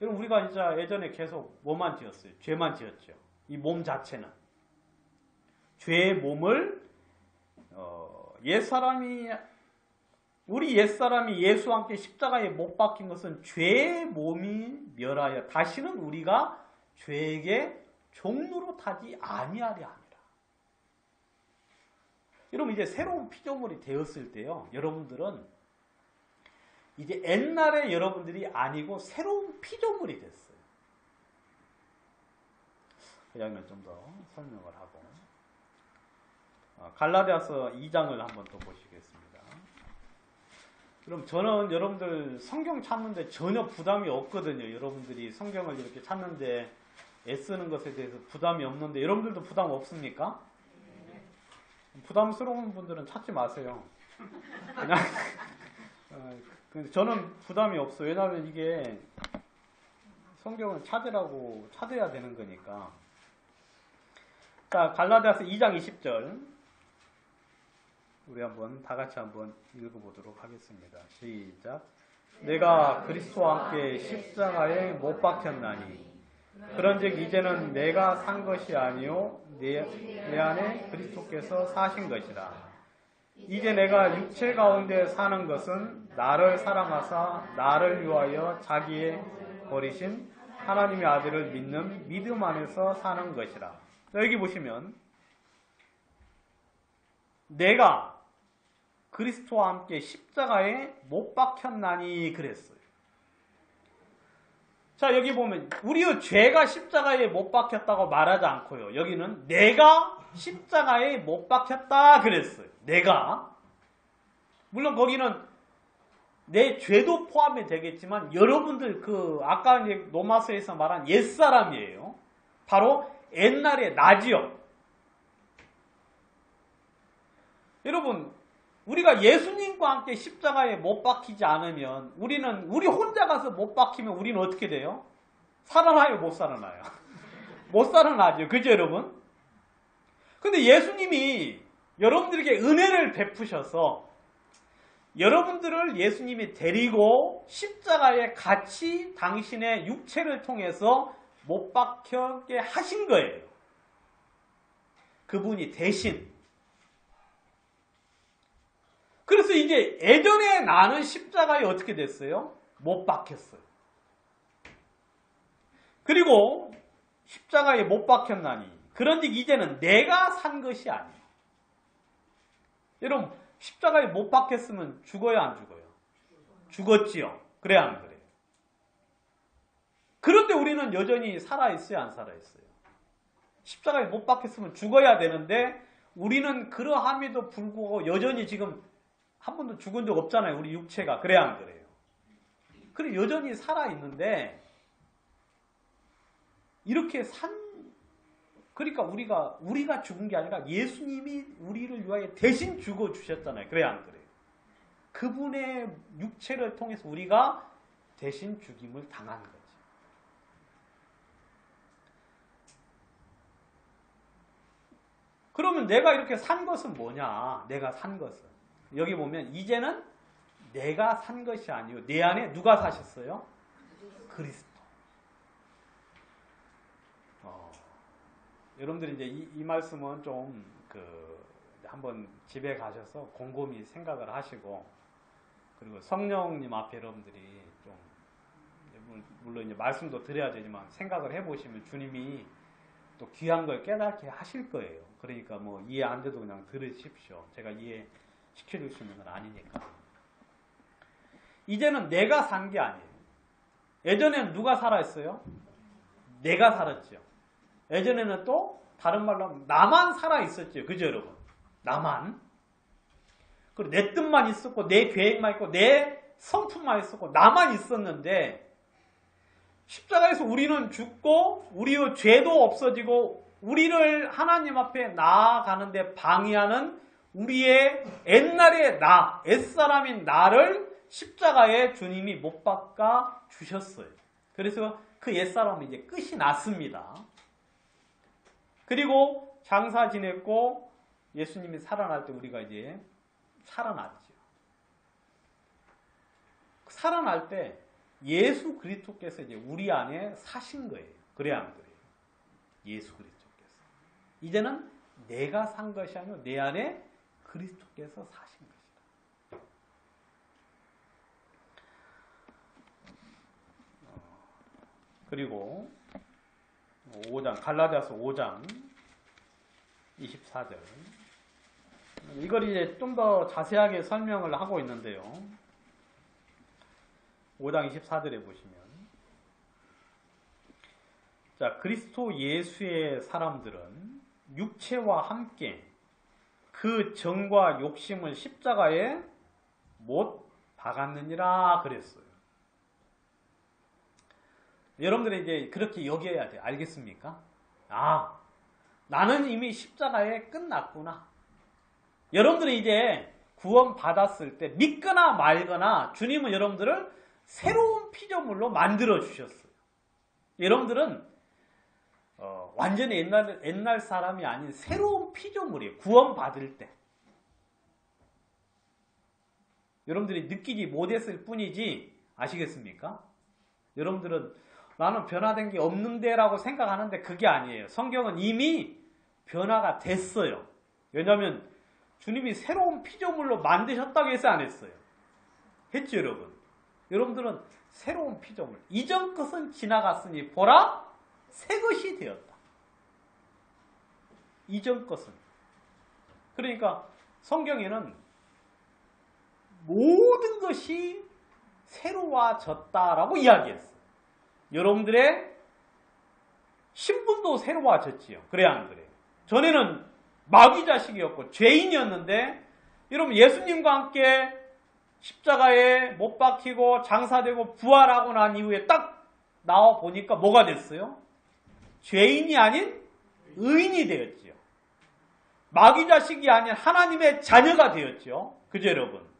Speaker 1: 여러분 우리가 진짜 예전에 계속 뭐만 지었어요? 죄만 지었죠. 이 몸 자체는. 죄의 몸을 우리 옛사람이 예수와 함께 십자가에 못 박힌 것은 죄의 몸이 멸하여 다시는 우리가 죄에게 종로로 타지 아니하려 함이라. 여러분 이제 새로운 피조물이 되었을 때요. 여러분들은 이제 옛날에 여러분들이 아니고 새로운 피조물이 됐어요. 그 장면 좀 더 설명을 하고 갈라디아서 2장을 한번 또 보시겠습니다. 그럼 저는 여러분들 성경 찾는데 전혀 부담이 없거든요. 여러분들이 성경을 이렇게 찾는데 애쓰는 것에 대해서 부담이 없는데 여러분들도 부담 없습니까? 부담스러운 분들은 찾지 마세요. 그냥 근데 저는 부담이 없어요. 왜냐하면 이게 성경을 찾아야 되는 거니까. 자, 갈라디아서 2장 20절 우리 다 같이 한번 읽어보도록 하겠습니다. 시작. 내가 그리스도와 함께 십자가에 못 박혔나니 그런즉 이제는 내가 산 것이 아니요 내 안에 그리스도께서 사신 것이라. 이제 내가 육체 가운데 사는 것은 나를 사랑하사 나를 위하여 자기의 버리신 하나님의 아들을 믿는 믿음 안에서 사는 것이라. 여기 보시면 내가 그리스도와 함께 십자가에 못 박혔나니 그랬어요. 자, 여기 보면 우리의 죄가 십자가에 못 박혔다고 말하지 않고요. 여기는 내가 십자가에 못 박혔다 그랬어요. 내가. 물론 거기는 내 죄도 포함이 되겠지만 여러분들 아까 이제 로마서에서 말한 옛사람이에요. 바로 옛날의 나지요. 여러분 우리가 예수님과 함께 십자가에 못 박히지 않으면 우리 혼자 가서 못 박히면 우리는 어떻게 돼요? 살아나요? 못 살아나요? 못 살아나죠. 그죠 여러분? 근데 예수님이 여러분들에게 은혜를 베푸셔서 여러분들을 예수님이 데리고 십자가에 같이 당신의 육체를 통해서 못 박혀게 하신 거예요. 그분이 대신
Speaker 3: 그래서 이제 예전에 나는 십자가에 어떻게 됐어요? 못 박혔어요. 그리고 십자가에 못 박혔나니 그런즉 이제는 내가 산 것이 아니에요. 여러분 십자가에 못 박혔으면 죽어요 안 죽어요? 죽었지요. 그래 안 그래요? 그런데 우리는 여전히 살아있어요 안 살아있어요? 십자가에 못 박혔으면 죽어야 되는데 우리는 그러함에도 불구하고 여전히 지금 한 번도 죽은 적 없잖아요. 우리 육체가. 그래 안 그래요? 그래 여전히 살아있는데 이렇게 그러니까 우리가 죽은 게 아니라 예수님이 우리를 위하여 대신 죽어 주셨잖아요. 그래 안 그래요? 그분의 육체를 통해서 우리가 대신 죽임을 당한 거죠. 그러면 내가 이렇게 산 것은 뭐냐? 내가 산 것은 여기 보면 이제는 내가 산 것이 아니요 내 안에 누가 사셨어요? 그리스도. 여러분들이 이제 이 말씀은 좀 한번 집에 가셔서 곰곰이 생각을 하시고 그리고 성령님 앞에 여러분들이 좀 물론 이제 말씀도 드려야 되지만 생각을 해보시면 주님이 또 귀한 걸 깨닫게 하실 거예요. 그러니까 뭐 이해 안 돼도 그냥 들으십시오. 제가 이해시켜줄 수 있는 건 아니니까. 이제는 내가 산 게 아니에요. 예전에는 누가 살아있어요? 내가 살았죠. 예전에는 또 다른 말로 하면 나만 살아있었죠. 그죠 여러분? 나만. 그리고 내 뜻만 있었고 내 계획만 있고 내 성품만 있었고 나만 있었는데 십자가에서 우리는 죽고 우리의 죄도 없어지고 우리를 하나님 앞에 나아가는데 방해하는 우리의 옛날의 나, 옛사람인 나를 십자가에 주님이 못 박아 주셨어요. 그래서 그 옛사람은 이제 끝이 났습니다. 그리고 장사 지냈고 예수님이 살아날 때 우리가 이제 살아났죠. 살아날 때 예수 그리스도께서 이제 우리 안에 사신 거예요. 그래야 안 그래요? 예수 그리스도께서. 이제는 내가 산 것이 아니고 내 안에 그리스도께서 사신 것이다. 그리고 5장 갈라디아서 5장 24절 이걸 이제 좀 더 자세하게 설명을 하고 있는데요. 5장 24절에 보시면 자 그리스도 예수의 사람들은 육체와 함께 그 정과 욕심을 십자가에 못 박았느니라 그랬어요. 여러분들이 이제 그렇게 여겨야 돼요. 알겠습니까? 아, 나는 이미 십자가에 끝났구나. 여러분들이 이제 구원 받았을 때 믿거나 말거나 주님은 여러분들을 새로운 피조물로 만들어 주셨어요. 여러분들은 완전히 옛날 사람이 아닌 새로운 피조물이에요. 구원 받을 때. 여러분들이 느끼지 못했을 뿐이지 아시겠습니까? 여러분들은 나는 변화된 게 없는데 라고 생각하는데 그게 아니에요. 성경은 이미 변화가 됐어요. 왜냐하면 주님이 새로운 피조물로 만드셨다고 해서 안 했어요. 했죠 여러분? 여러분들은 새로운 피조물. 이전 것은 지나갔으니 보라 새 것이 되었다. 이전 것은. 그러니까 성경에는 모든 것이 새로워졌다라고 이야기했어요. 여러분들의 신분도 새로워졌지요. 그래야 안 그래요? 전에는 마귀 자식이었고 죄인이었는데 여러분 예수님과 함께 십자가에 못 박히고 장사되고 부활하고 난 이후에 딱 나와 보니까 뭐가 됐어요? 죄인이 아닌 의인이 되었지요. 마귀 자식이 아닌 하나님의 자녀가 되었죠. 그죠 여러분?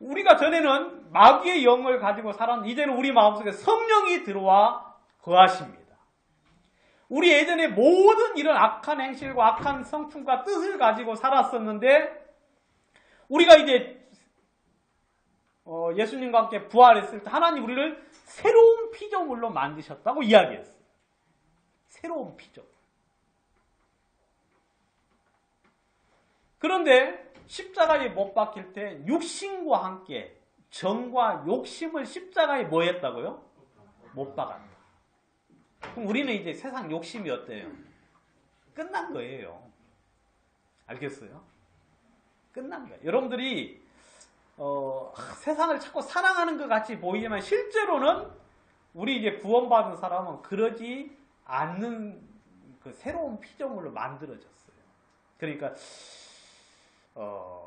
Speaker 3: 우리가 전에는 마귀의 영을 가지고 살았는데 이제는 우리 마음속에 성령이 들어와 거하십니다. 우리 예전에 모든 이런 악한 행실과 악한 성품과 뜻을 가지고 살았었는데 우리가 이제 예수님과 함께 부활했을 때 하나님 우리를 새로운 피조물로 만드셨다고 이야기했어요. 새로운 피조물. 그런데 십자가에 못 박힐 때 육신과 함께 정과 욕심을 십자가에 뭐 했다고요? 못 박았다. 그럼 우리는 이제 세상 욕심이 어때요? 끝난 거예요. 알겠어요? 끝난 거예요. 여러분들이 세상을 자꾸 사랑하는 것 같이 보이지만 실제로는 우리 이제 구원받은 사람은 그러지 않는 그 새로운 피조물로 만들어졌어요. 그러니까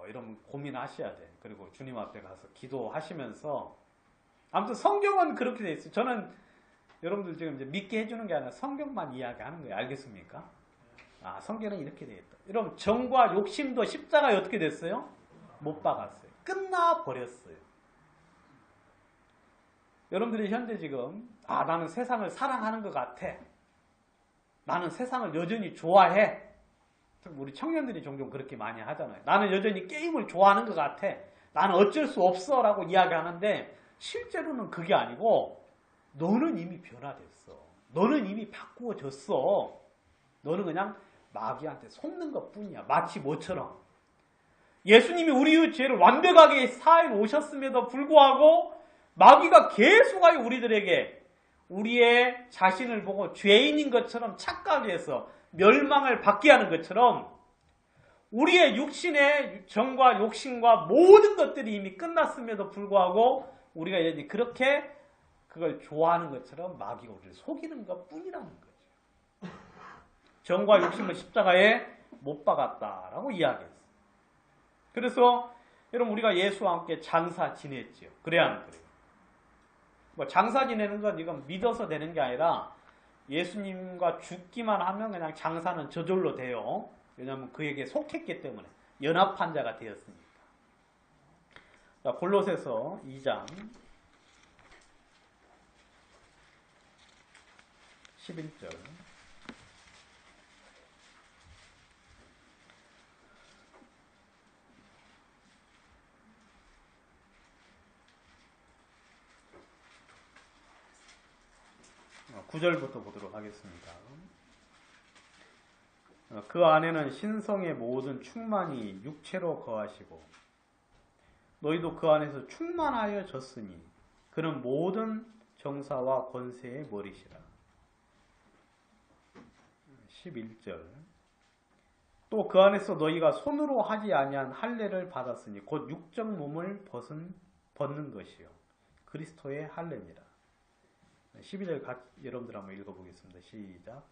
Speaker 3: 이런 고민하셔야 돼. 그리고 주님 앞에 가서 기도하시면서 아무튼 성경은 그렇게 돼 있어요. 저는 여러분들 지금 이제 믿게 해주는 게 아니라 성경만 이야기하는 거예요. 알겠습니까? 성경은 이렇게 돼 있다. 여러분 정과 욕심도 십자가에 어떻게 됐어요? 못 박았어요. 끝나버렸어요. 여러분들이 현재 지금 나는 세상을 사랑하는 것 같아. 나는 세상을 여전히 좋아해. 우리 청년들이 종종 그렇게 많이 하잖아요. 나는 여전히 게임을 좋아하는 것 같아. 나는 어쩔 수 없어 라고 이야기하는데 실제로는 그게 아니고 너는 이미 변화됐어. 너는 이미 바꾸어졌어. 너는 그냥 마귀한테 속는 것 뿐이야. 마치 뭐처럼 예수님이 우리의 죄를 완벽하게 사해 오셨음에도 불구하고 마귀가 계속하여 우리들에게 우리의 자신을 보고 죄인인 것처럼 착각해서 멸망을 받게 하는 것처럼 우리의 육신의 정과 욕심과 모든 것들이 이미 끝났음에도 불구하고 우리가 여전히 그렇게 그걸 좋아하는 것처럼 마귀가 우리를 속이는 것 뿐이라는 거죠. 정과 욕심을 십자가에 못 박았다라고 이야기했어요. 그래서 여러분 우리가 예수와 함께 장사 지냈죠. 그래야 하는 거예요. 뭐 장사 지내는 건 이건 믿어서 되는 게 아니라 예수님과 죽기만 하면 그냥 장사는 저절로 돼요. 왜냐하면 그에게 속했기 때문에 연합한 자가 되었으니까. 자, 골로새서 2장 11절 (9절부터) 보도록 하겠습니다. 그 안에는 신성의 모든 충만이 육체로 거하시고 너희도 그 안에서 충만하여 졌으니 그는 모든 정사와 권세의 머리시라. 11절 또 그 안에서 너희가 손으로 하지 아니한 할례를 받았으니 곧 육적 몸을 벗는 것이요 그리스도의 할례니라. 12절 여러분들 한번 읽어보겠습니다. 시작.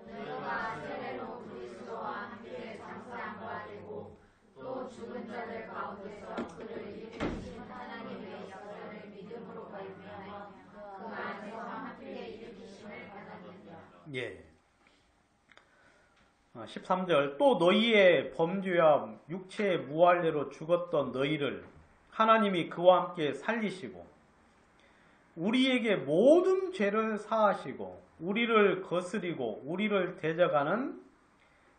Speaker 2: 너희가 세례로 그리스도와 함께 장사함과 되고 또 죽은 자들 가운데서 그를 일으키신 하나님의 역사를 믿음으로 발견하여 그 안에서 함께 일으키심을 받았느니라.
Speaker 3: 예. 13절 또 너희의 범죄와 육체의 무할례로 죽었던 너희를 하나님이 그와 함께 살리시고 우리에게 모든 죄를 사하시고 우리를 거스리고 우리를 대적하는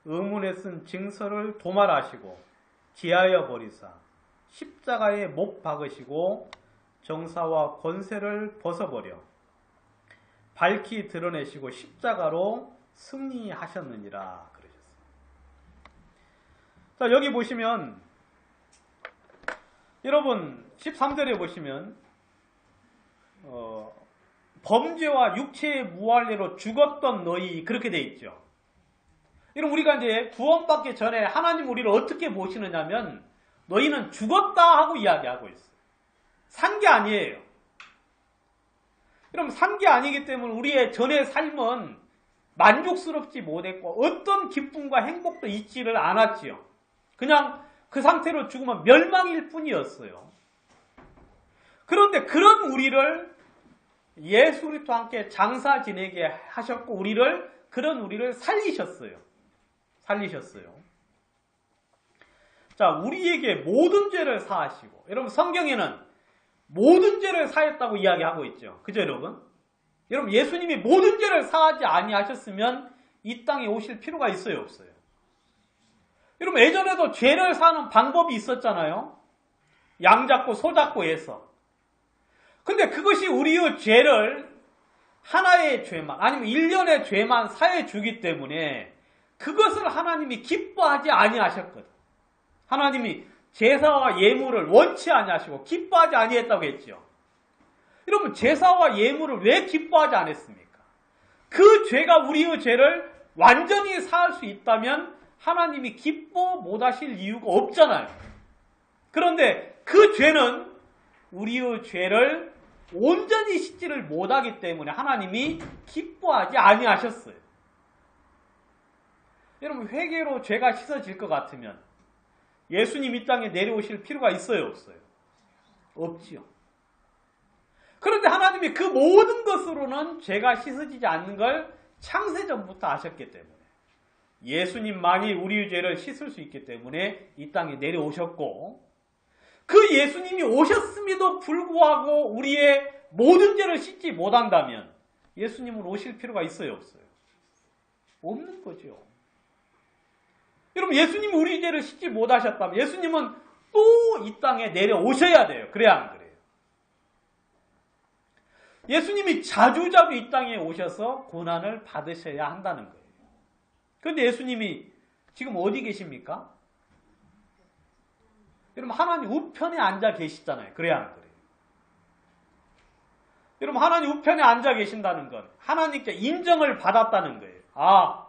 Speaker 3: 의문에 쓴 징설을 도말하시고 지하여 버리사 십자가에 못 박으시고 정사와 권세를 벗어버려 밝히 드러내시고 십자가로 승리하셨느니라 그러셨어요. 자, 여기 보시면 여러분 13절에 보시면 범죄와 육체의 무할례로 죽었던 너희 그렇게 돼 있죠. 이런 우리가 이제 구원받기 전에 하나님 우리를 어떻게 보시느냐면 너희는 죽었다 하고 이야기하고 있어요. 산 게 아니에요. 그럼 산 게 아니기 때문에 우리의 전의 삶은 만족스럽지 못했고 어떤 기쁨과 행복도 있지를 않았지요. 그냥 그 상태로 죽으면 멸망일 뿐이었어요. 그런데 그런 우리를 예수 그리스도와 함께 장사 지내게 하셨고 그런 우리를 살리셨어요. 자, 우리에게 모든 죄를 사하시고 여러분 성경에는 모든 죄를 사했다고 이야기하고 있죠. 그죠 여러분? 여러분 예수님이 모든 죄를 사하지 아니하셨으면 이 땅에 오실 필요가 있어요 없어요? 여러분 예전에도 죄를 사는 방법이 있었잖아요. 양 잡고 소 잡고 해서. 근데 그것이 우리의 죄를 하나의 죄만 아니면 일련의 죄만 사해 주기 때문에 그것을 하나님이 기뻐하지 아니하셨거든. 하나님이 제사와 예물을 원치 아니하시고 기뻐하지 아니했다고 했죠. 여러분, 제사와 예물을 왜 기뻐하지 않았습니까? 그 죄가 우리의 죄를 완전히 사할 수 있다면 하나님이 기뻐 못하실 이유가 없잖아요. 그런데 그 죄는 우리의 죄를 온전히 씻지를 못하기 때문에 하나님이 기뻐하지 아니하셨어요. 여러분, 회개로 죄가 씻어질 것 같으면 예수님 이 땅에 내려오실 필요가 있어요, 없어요? 없지요. 그런데 하나님이 그 모든 것으로는 죄가 씻어지지 않는 걸 창세전부터 아셨기 때문에 예수님만이 우리의 죄를 씻을 수 있기 때문에 이 땅에 내려오셨고, 그 예수님이 오셨음에도 불구하고 우리의 모든 죄를 씻지 못한다면 예수님은 오실 필요가 있어요, 없어요? 없는 거죠. 여러분, 예수님이 우리 죄를 씻지 못하셨다면 예수님은 또 이 땅에 내려오셔야 돼요. 그래야 안 그래요? 예수님이 자주자주 이 땅에 오셔서 고난을 받으셔야 한다는 거예요. 그런데 예수님이 지금 어디 계십니까? 여러분, 하나님 우편에 앉아 계시잖아요. 그래야 안 그래요? 여러분, 하나님 우편에 앉아 계신다는 건 하나님께 인정을 받았다는 거예요. 아,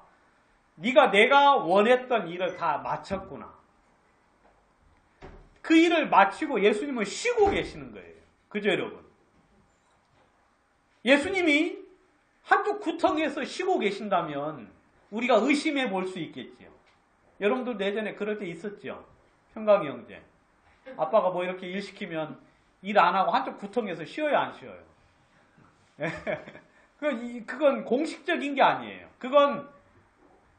Speaker 3: 네가 내가 원했던 일을 다 마쳤구나. 그 일을 마치고 예수님은 쉬고 계시는 거예요. 그죠, 여러분? 예수님이 한쪽 구덩이에서 쉬고 계신다면 우리가 의심해 볼 수 있겠지요. 여러분들 예전에 그럴 때 있었죠? 평강이 형제. 아빠가 뭐 이렇게 일 시키면 일 안 하고 한쪽 구덩이에서 쉬어요, 안 쉬어요? 그건 공식적인 게 아니에요. 그건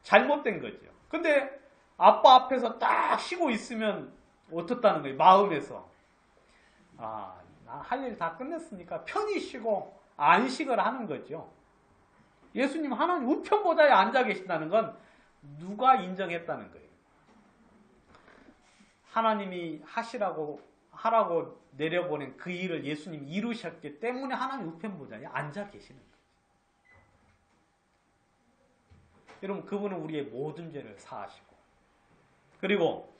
Speaker 3: 잘못된 거죠. 근데 아빠 앞에서 딱 쉬고 있으면 어떻다는 거예요? 마음에서. 아, 나 할 일 다 끝냈으니까 편히 쉬고 안식을 하는 거죠. 예수님 하나님 우편보좌에 앉아 계신다는 건 누가 인정했다는 거예요? 하나님이 하라고 내려보낸 그 일을 예수님이 이루셨기 때문에 하나님 우편보좌에 앉아 계시는 거예요. 여러분, 그분은 우리의 모든 죄를 사하시고, 그리고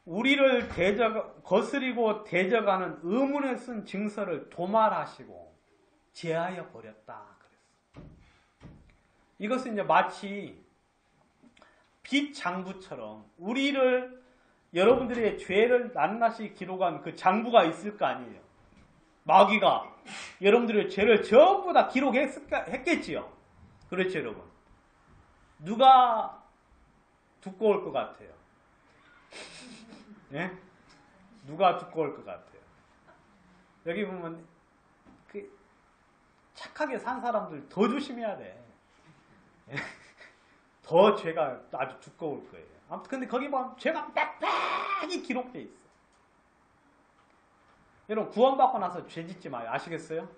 Speaker 3: 우리를 거스리고 대적하는 의문에 쓴 증서를 도말하시고 제하여 버렸다 그랬어요. 이것은 이제 마치 빛 장부처럼 우리를, 여러분들의 죄를 낱낱이 기록한 그 장부가 있을 거 아니에요. 마귀가 여러분들의 죄를 전부 다 기록했겠지요. 그렇죠, 여러분? 누가 두꺼울 것 같아요? 예? 누가 두꺼울 것 같아요? 여기 보면 착하게 산 사람들 더 조심해야 돼. 예? 더 죄가 아주 두꺼울 거예요. 아무튼 근데 거기 보면 죄가 빽빽이 기록되어 있어. 여러분, 구원받고 나서 죄 짓지 마요. 아시겠어요?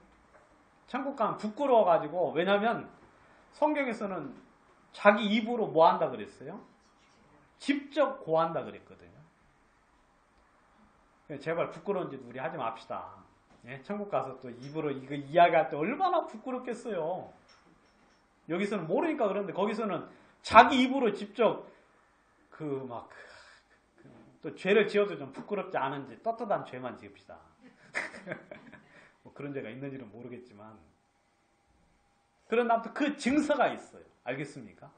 Speaker 3: 천국 가면 부끄러워가지고, 왜냐면 성경에서는 자기 입으로 뭐 한다 그랬어요? 직접 고한다 그랬거든요. 제발 부끄러운 짓 우리 하지 맙시다. 예? 천국 가서 또 입으로 이거 이야기할 때 얼마나 부끄럽겠어요. 여기서는 모르니까 그런데 거기서는 자기 입으로 직접 또 죄를 지어도 좀 부끄럽지 않은지 떳떳한 죄만 지읍시다. 뭐 그런 죄가 있는지는 모르겠지만, 그런 아무튼 그 증서가 있어요. 알겠습니까?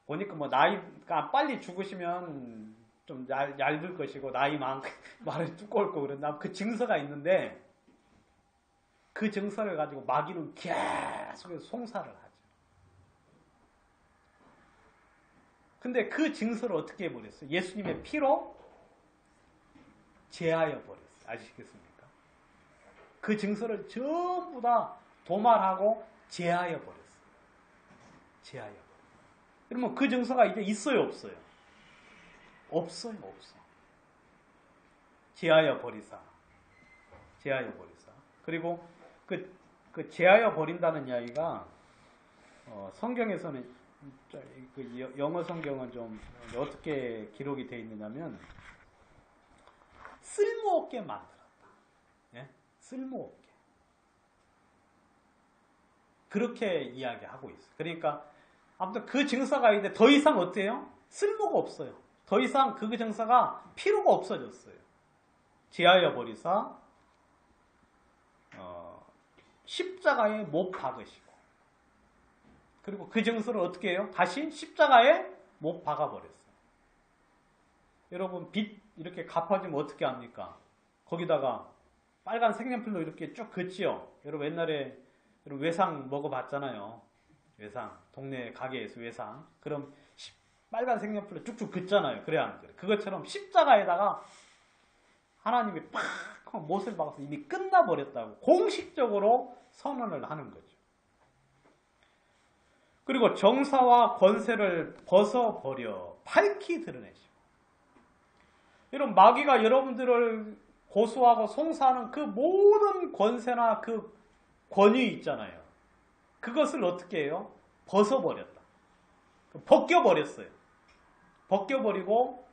Speaker 3: 보니까 뭐 나이가 빨리 죽으시면 좀 얇을 것이고 나이 말이 두꺼울 거고 그런데 그 증서가 있는데, 그 증서를 가지고 마귀는 계속 송사를 하죠. 근데 그 증서를 어떻게 해버렸어요? 예수님의 피로 제하여 버렸어요. 아시겠습니까? 그 증서를 전부 다 도말하고 제하여 버렸어요. 제하여 버렸어요. 그러면 그 증서가 이제 있어요, 없어요? 없어요, 없어. 제하여 버리사. 제하여 버리사. 그리고 그 제하여 버린다는 이야기가 성경에서는 그 영어 성경은 좀 어떻게 기록이 되어 있느냐면 쓸모없게 만들었다. 예? 쓸모없게. 그렇게 이야기하고 있어요. 그러니까 아무튼 그 증서가 있는데 더 이상 어때요?
Speaker 1: 쓸모가 없어요. 더 이상 그 정사가 필요가 없어졌어요. 제하여 버리사 십자가에 못 박으시고, 그리고 그 정서를 어떻게 해요? 다시 십자가에 못 박아버렸어요. 여러분, 빚 이렇게 갚아주면 어떻게 합니까? 거기다가 빨간 색연필로 이렇게 쭉 긋지요. 여러분 옛날에 여러분 외상 먹어봤잖아요. 외상, 동네 가게에서 외상. 그럼 빨간 색연필로 쭉쭉 긋잖아요. 그래야 안 그래. 그것처럼 십자가에다가 하나님이 팍 못을 박아서 이미 끝나버렸다고 공식적으로 선언을 하는 거죠. 그리고 정사와 권세를 벗어버려 밝히 드러내시고, 여러분 마귀가 여러분들을 고소하고 송사하는 그 모든 권세나 그 권위 있잖아요. 그것을 어떻게 해요? 벗어버렸다. 벗겨버렸어요. 벗겨버리고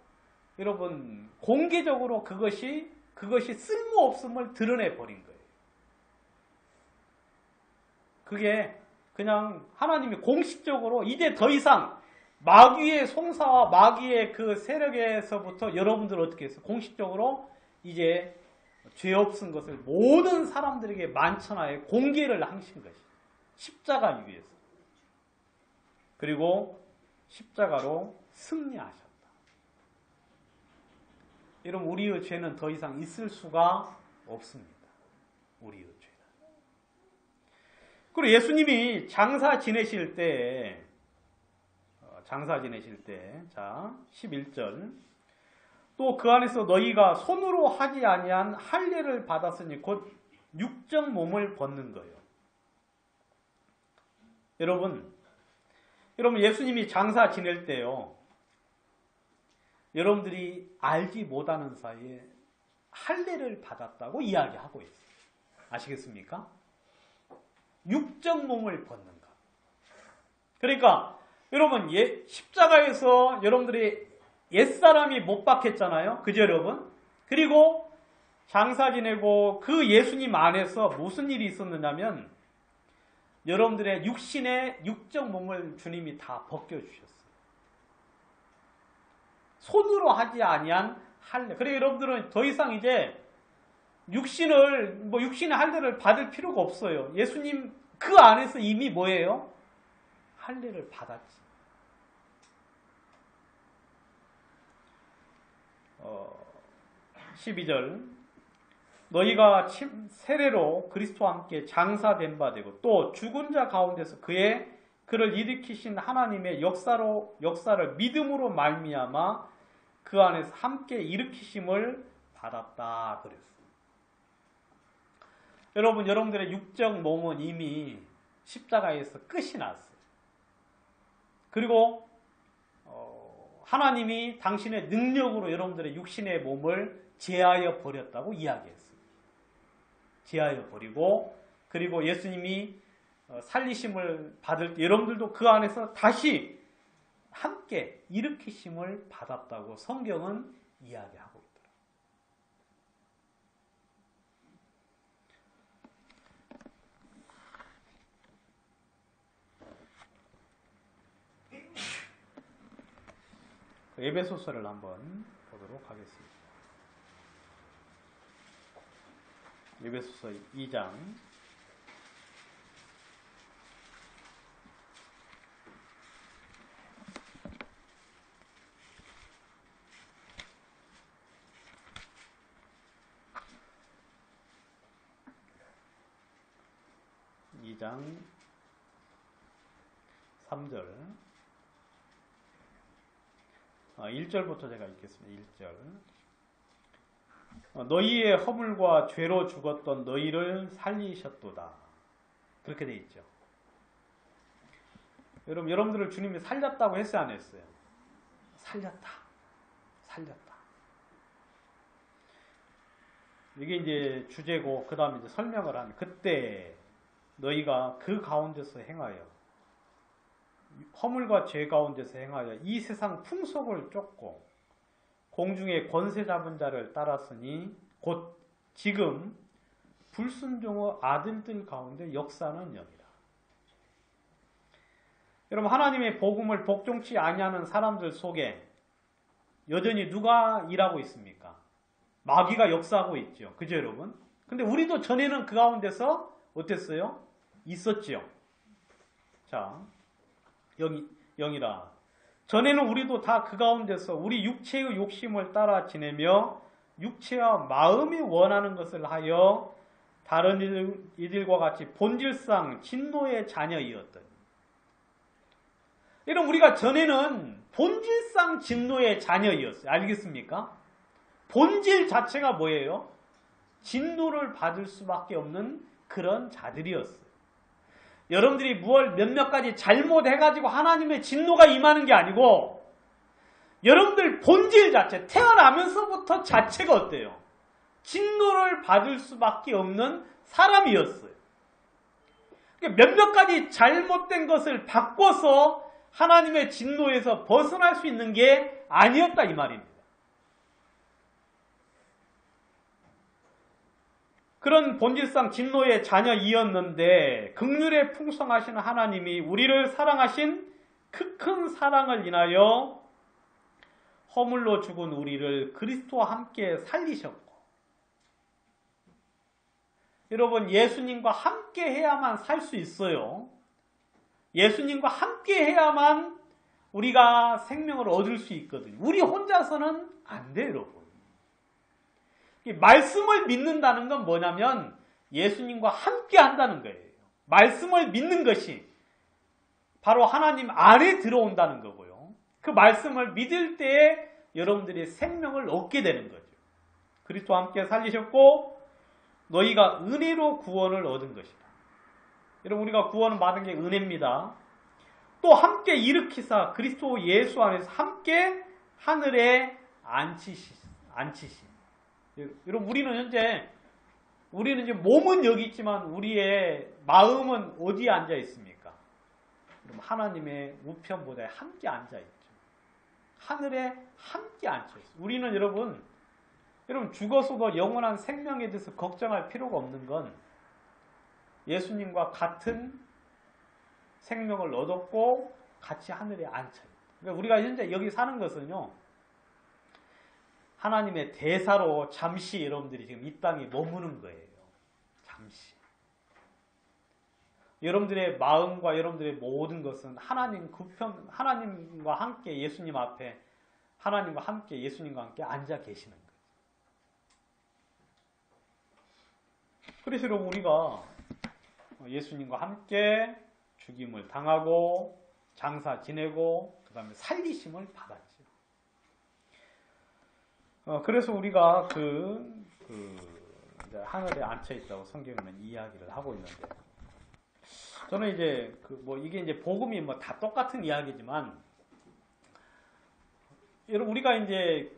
Speaker 1: 여러분 공개적으로 그것이 쓸모없음을 드러내버린 거예요. 그게 그냥 하나님이 공식적으로 이제 더 이상 마귀의 송사와 마귀의 그 세력에서부터 여러분들 어떻게 했어요? 공식적으로 이제 죄 없은 것을 모든 사람들에게 만천하에 공개를 하신 것이 십자가 위에서. 그리고 십자가로 승리하셨다. 여러분 우리의 죄는 더 이상 있을 수가 없습니다. 우리의 죄는. 그리고 예수님이 장사 지내실 때 자 11절 또 그 안에서 너희가 손으로 하지 아니한 할례를 받았으니 곧 육적 몸을 벗는 거예요. 여러분 예수님이 장사 지낼 때요, 여러분들이 알지 못하는 사이에 할례를 받았다고 이야기하고 있어요. 아시겠습니까? 육적 몸을 벗는 것. 그러니까 여러분 십자가에서 여러분들이 옛사람이 못 박혔잖아요. 그죠 여러분? 그리고 장사 지내고 그 예수님 안에서 무슨 일이 있었느냐면 여러분들의 육신의 육적 몸을 주님이 다 벗겨주셨어요. 손으로 하지 아니한 할례. 그래 여러분들은 더 이상 이제 육신의 할례를 받을 필요가 없어요. 예수님 그 안에서 이미 뭐예요? 할례를 받았지. 12절 너희가 세례로 그리스도와 함께 장사된 바 되고 또 죽은 자 가운데서 그를 일으키신 하나님의 역사를 믿음으로 말미암아 그 안에서 함께 일으키심을 받았다 그랬어요. 여러분들의 육적 몸은 이미 십자가에서 끝이 났어요. 그리고 하나님이 당신의 능력으로 여러분들의 육신의 몸을 제하여 버렸다고 이야기했어요. 제하여 버리고, 그리고 예수님이 살리심을 받을 때 여러분들도 그 안에서 다시 함께 일으키심을 받았다고 성경은 이야기하고 있더라고요. 에베소서를 한번 보도록 하겠습니다. 에베소서 2장 3절 1절부터 제가 읽겠습니다. 1절 너희의 허물과 죄로 죽었던 너희를 살리셨도다. 그렇게 돼 있죠. 여러분들을 주님이 살렸다고 했어요, 안 했어요? 살렸다. 이게 이제 주제고, 그 다음에 이제 설명을 하면, 그때 너희가 그 가운데서 행하여, 허물과 죄 가운데서 행하여 이 세상 풍속을 쫓고 공중의 권세 잡은 자를 따랐으니 곧 지금 불순종의 아들들 가운데 역사는 영이라. 여러분, 하나님의 복음을 복종치 아니하는 사람들 속에 여전히 누가 일하고 있습니까? 마귀가 역사하고 있죠. 그죠, 여러분? 근데 우리도 전에는 그 가운데서 어땠어요? 있었죠. 자, 영이라. 전에는 우리도 다 그 가운데서 우리 육체의 욕심을 따라 지내며 육체와 마음이 원하는 것을 하여 다른 이들과 같이 본질상 진노의 자녀이었던. 여러분, 우리가 전에는 본질상 진노의 자녀이었어요. 알겠습니까? 본질 자체가 뭐예요? 진노를 받을 수밖에 없는 그런 자들이었어요. 여러분들이 몇몇 가지 잘못해가지고 하나님의 진노가 임하는 게 아니고, 여러분들 본질 자체, 태어나면서부터 자체가 어때요? 진노를 받을 수밖에 없는 사람이었어요. 몇몇 가지 잘못된 것을 바꿔서 하나님의 진노에서 벗어날 수 있는 게 아니었다, 이 말입니다. 그런 본질상 진노의 자녀이었는데 긍휼에 풍성하신 하나님이 우리를 사랑하신 그 큰 사랑을 인하여 허물로 죽은 우리를 그리스도와 함께 살리셨고, 여러분, 예수님과 함께 해야만 살 수 있어요. 예수님과 함께 해야만 우리가 생명을 얻을 수 있거든요. 우리 혼자서는 안 돼요, 여러분. 말씀을 믿는다는 건 뭐냐면 예수님과 함께 한다는 거예요. 말씀을 믿는 것이 바로 하나님 안에 들어온다는 거고요. 그 말씀을 믿을 때에 여러분들이 생명을 얻게 되는 거죠. 그리스도와 함께 살리셨고 너희가 은혜로 구원을 얻은 것이다. 여러분, 우리가 구원을 받은 게 은혜입니다. 또 함께 일으키사 그리스도 예수 안에서 함께 하늘에 앉히시. 여러분, 우리는 이제 몸은 여기 있지만 우리의 마음은 어디에 앉아 있습니까? 여러분, 하나님의 우편보다에 함께 앉아 있죠. 하늘에 함께 앉혀 있어요. 우리는 여러분 죽어서도 영원한 생명에 대해서 걱정할 필요가 없는 건 예수님과 같은 생명을 얻었고 같이 하늘에 앉혀요. 그러니까 우리가 현재 여기 사는 것은요, 하나님의 대사로 잠시 여러분들이 지금 이 땅에 머무는 거예요. 잠시. 여러분들의 마음과 여러분들의 모든 것은 하나님과 함께 예수님 앞에, 하나님과 함께 예수님과 함께 앉아 계시는 거예요. 그래서 여러분, 우리가 예수님과 함께 죽임을 당하고 장사 지내고 그 다음에 살리심을 받았죠. 그래서 우리가 이제 하늘에 앉혀 있다고 성경에는 이야기를 하고 있는데, 저는 이제 이게 이제 복음이 다 똑같은 이야기지만, 여러분, 우리가 이제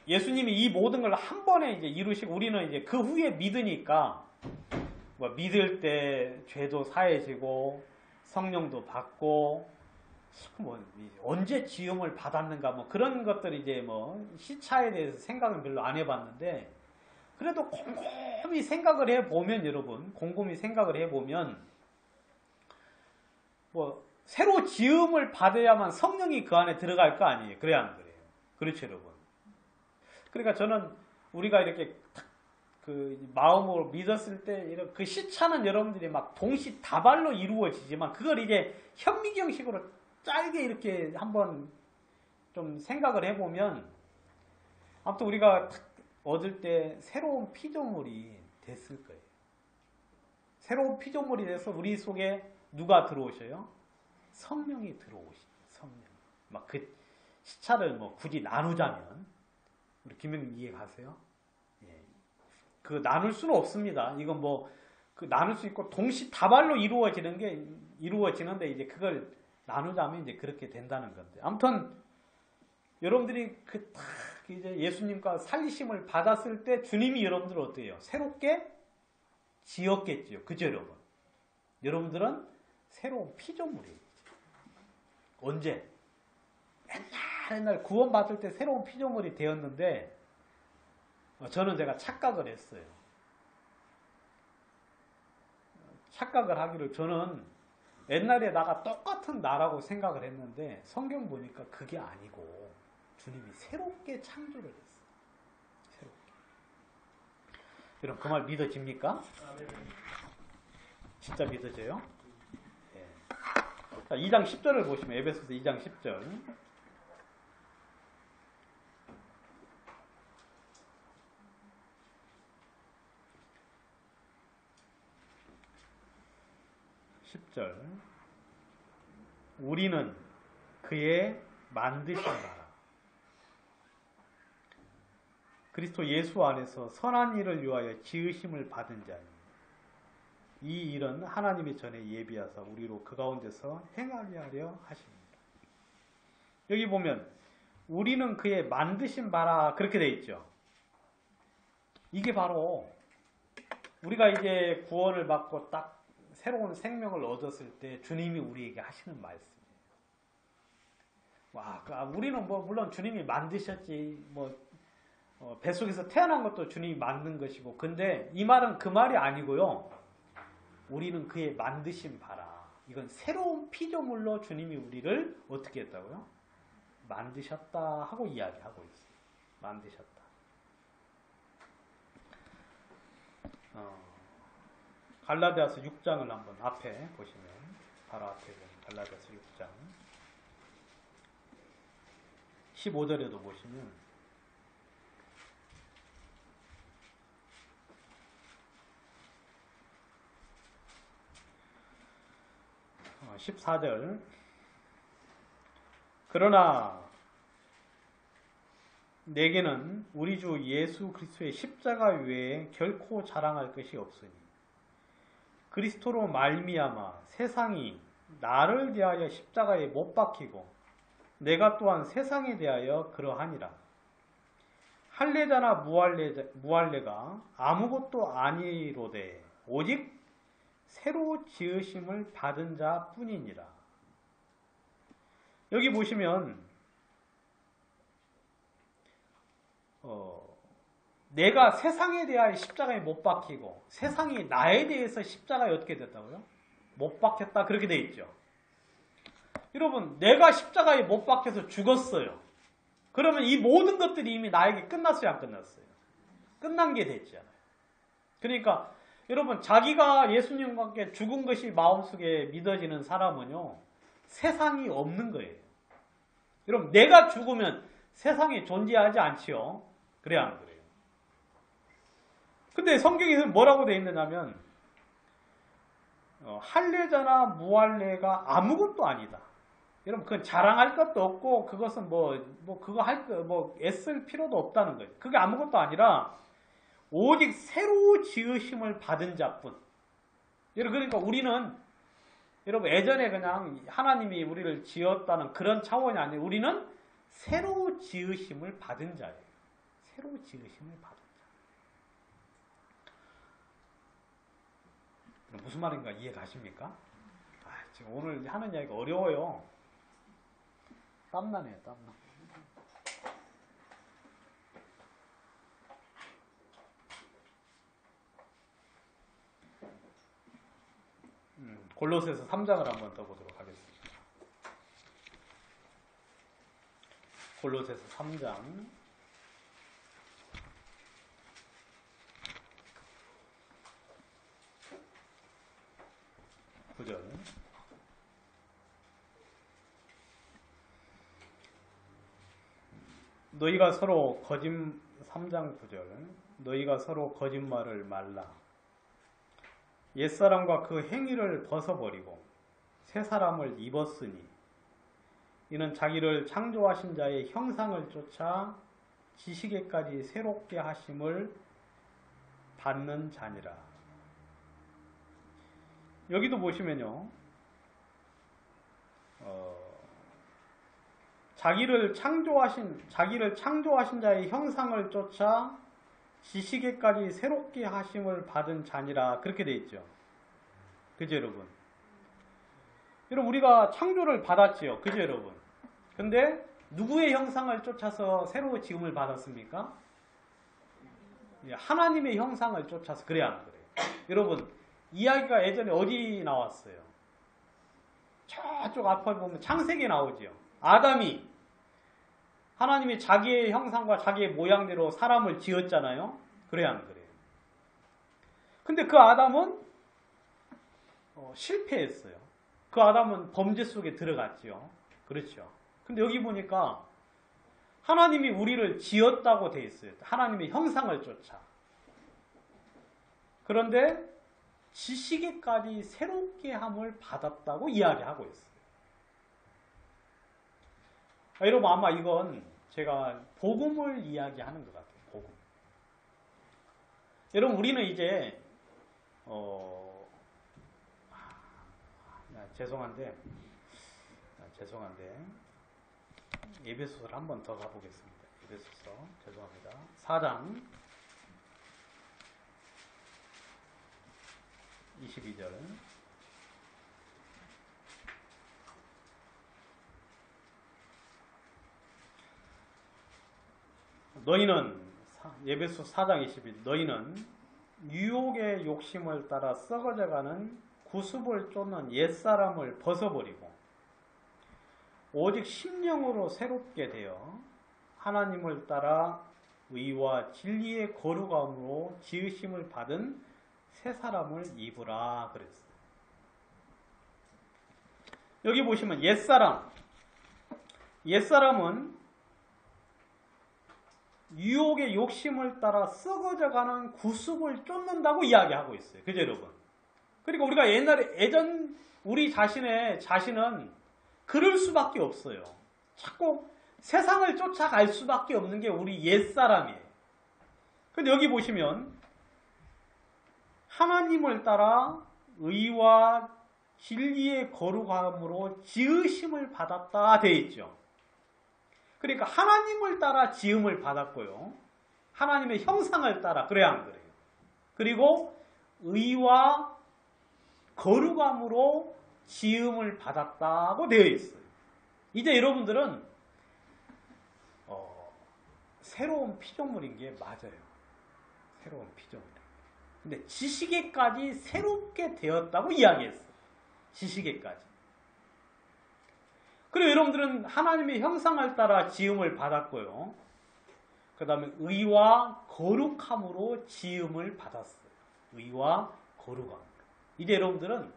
Speaker 1: 예수님이 이 모든 걸 한 번에 이제 이루시고 우리는 이제 그 후에 믿으니까 믿을 때 죄도 사해지고 성령도 받고 언제 지음을 받았는가 그런 것들이 이제 시차에 대해서 생각은 별로 안 해봤는데, 그래도 곰곰이 생각을 해보면, 여러분, 곰곰이 생각을 해보면 새로 지음을 받아야만 성령이 그 안에 들어갈 거 아니에요. 그래야 안 그래요? 그렇죠, 여러분. 그러니까 저는 우리가 이렇게 마음으로 믿었을 때 그 시차는 여러분들이 동시다발로 이루어지지만, 그걸 이게 현미경식으로 짧게 이렇게 한번 좀 생각을 해보면, 아무튼 우리가 얻을 때 새로운 피조물이 됐을 거예요. 새로운 피조물이 돼서 우리 속에 누가 들어오셔요? 성령이 들어오시죠. 성령. 그 시차를 굳이 나누자면, 우리 김영님 이해 가세요? 예. 나눌 수는 없습니다. 이건 나눌 수 있고 동시다발로 이루어지는데 이제 그걸 나누자면 이제 그렇게 된다는 건데, 아무튼 여러분들이 이제 예수님과 살리심을 받았을 때 주님이 여러분들을 어때요? 새롭게 지었겠지요. 그죠, 여러분? 여러분들은 새로운 피조물이에요. 언제? 옛날 구원받을 때 새로운 피조물이 되었는데, 제가 착각을 했어요. 착각을 하기를, 저는 옛날에 나가 똑같은 나라고 생각을 했는데 성경 보니까 그게 아니고 주님이 새롭게 창조를 했어요. 새롭게. 여러분 그 말 믿어집니까? 진짜 믿어져요? 네. 자, 2장 10절을 보시면 에베소서 2장 10절. 우리는 그의 만드신 바라. 그리스도 예수 안에서 선한 일을 위하여 지으심을 받은 자니 이 일은 하나님이 전에 예비하사 우리로 그 가운데서 행하게 하려 하십니다. 여기 보면 우리는 그의 만드신 바라 그렇게 돼 있죠. 이게 바로 우리가 이제 구원을 받고 딱 새로운 생명을 얻었을 때 주님이 우리에게 하시는 말씀이에요. 와, 우리는 뭐 물론 주님이 만드셨지, 뱃속에서 태어난 것도 주님이 만든 것이고, 근데 이 말은 그 말이 아니고요. 우리는 그의 만드신 바라. 이건 새로운 피조물로 주님이 우리를 어떻게 했다고요? 만드셨다 하고 이야기하고 있어요. 만드셨다. 갈라디아서 6장을 한번 앞에 보시면 바로 앞에 보면 갈라디아서 6장 15절에도 보시면 14절 그러나 내게는 우리 주 예수 그리스도의 십자가 외에 결코 자랑할 것이 없으니 그리스도로 말미암아 세상이 나를 대하여 십자가에 못 박히고 내가 또한 세상에 대하여 그러하니라. 할례자나 무할례가 아무것도 아니로되 오직 새로 지으심을 받은 자뿐이니라. 여기 보시면 내가 세상에 대하여 십자가에 못 박히고 세상이 나에 대해서 십자가에 어떻게 됐다고요? 못 박혔다 그렇게 돼 있죠. 여러분 내가 십자가에 못 박혀서 죽었어요. 그러면 이 모든 것들이 이미 나에게 끝났어요 안 끝났어요? 끝난 게 됐잖아요. 그러니까 여러분 자기가 예수님과 함께 죽은 것이 마음속에 믿어지는 사람은요 세상이 없는 거예요. 여러분 내가 죽으면 세상이 존재하지 않지요. 그래야 하는 거예요. 근데 성경에서 뭐라고 되어 있느냐면 할례자나 무할례가 아무것도 아니다. 여러분 그건 자랑할 것도 없고 그것은 그거 애쓸 필요도 없다는 거예요. 그게 아무것도 아니라 오직 새로 지으심을 받은 자뿐. 여러분 그러니까 우리는 여러분 예전에 그냥 하나님이 우리를 지었다는 그런 차원이 아니에요. 우리는 새로 지으심을 받은 자예요. 새로 지으심을 받은 자. 무슨 말인가 이해 가십니까? 지금 오늘 하는 이야기가 어려워요. 땀나네요, 땀나. 골로새서 3장을 한번 떠보도록 하겠습니다. 골로새서 3장 9절 너희가 서로 3장 9절 너희가 서로 거짓말을 말라. 옛사람과 그 행위를 벗어버리고 새 사람을 입었으니 이는 자기를 창조하신 자의 형상을 쫓아 지식에까지 새롭게 하심을 받는 자니라. 여기도 보시면요. 자기를 창조하신 자의 형상을 쫓아 지식에까지 새롭게 하심을 받은 자니라 그렇게 돼 있죠. 그죠 여러분? 여러분 우리가 창조를 받았지요. 그죠 여러분? 근데 누구의 형상을 쫓아서 새로 지음을 받았습니까? 하나님의 형상을 쫓아서 그래야 하는 거예요. 여러분 이야기가 예전에 어디 나왔어요? 저쪽 앞에 보면 창세기 나오지요. 아담이 하나님이 자기의 형상과 자기의 모양대로 사람을 지었잖아요. 그래야 안 그래요? 근데 그 아담은 실패했어요. 그 아담은 범죄 속에 들어갔지요. 그렇죠. 근데 여기 보니까 하나님이 우리를 지었다고 돼 있어요. 하나님의 형상을 쫓아. 그런데 지식에까지 새롭게 함을 받았다고 이야기하고 있어요. 여러분 아마 이건 제가 복음을 이야기하는 것 같아요. 복음. 여러분 우리는 이제 죄송한데 에베소서를 한 번 더 가보겠습니다. 에베소서 죄송합니다. 4장 22절 너희는 에베소 4장 22 너희는 유혹의 욕심을 따라 썩어져가는 구습을 쫓는 옛사람을 벗어버리고 오직 심령으로 새롭게 되어 하나님을 따라 의와 진리의 거룩함으로 지으심을 받은 새 사람을 입으라 그랬어요. 여기 보시면 옛사람은 유혹의 욕심을 따라 썩어져가는 구습을 쫓는다고 이야기하고 있어요. 그죠 여러분? 그리고 우리가 예전 우리 자신은 그럴 수밖에 없어요. 자꾸 세상을 쫓아갈 수밖에 없는 게 우리 옛사람이에요. 근데 여기 보시면 하나님을 따라 의와 진리의 거룩함으로 지으심을 받았다 되어 있죠. 그러니까 하나님을 따라 지음을 받았고요. 하나님의 형상을 따라 그래야 안 그래요. 그리고 의와 거룩함으로 지음을 받았다고 되어 있어요. 이제 여러분들은 새로운 피조물인 게 맞아요. 새로운 피조물. 근데 지식에까지 새롭게 되었다고 이야기했어요. 지식에까지. 그리고 여러분들은 하나님의 형상을 따라 지음을 받았고요. 그 다음에 의와 거룩함으로 지음을 받았어요. 의와 거룩함. 이제 여러분들은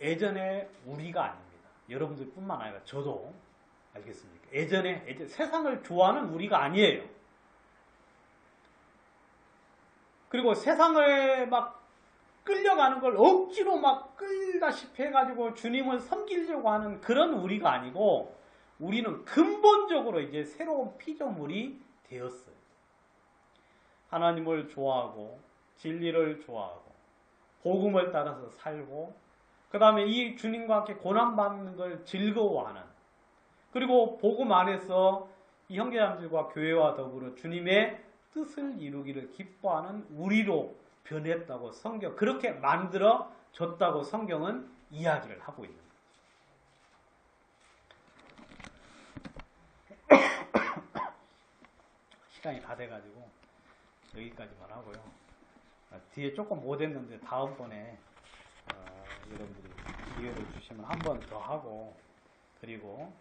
Speaker 1: 예전에 우리가 아닙니다. 여러분들 뿐만 아니라 저도 알겠습니까? 예전에 세상을 좋아하는 우리가 아니에요. 그리고 세상을 막 끌려가는 걸 억지로 막 끌다시피 해가지고 주님을 섬기려고 하는 그런 우리가 아니고 우리는 근본적으로 이제 새로운 피조물이 되었어요. 하나님을 좋아하고 진리를 좋아하고 복음을 따라서 살고 그 다음에 이 주님과 함께 고난받는 걸 즐거워하는 그리고 복음 안에서 이 형제자매들과 교회와 더불어 주님의 뜻을 이루기를 기뻐하는 우리로 변했다고 성경 그렇게 만들어졌다고 성경은 이야기를 하고 있는 거예요. 시간이 다 돼가지고 여기까지만 하고요. 뒤에 조금 못했는데 다음번에 여러분들이 기회를 주시면 한 번 더 하고 그리고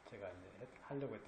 Speaker 1: 제가 이제 하려고 했던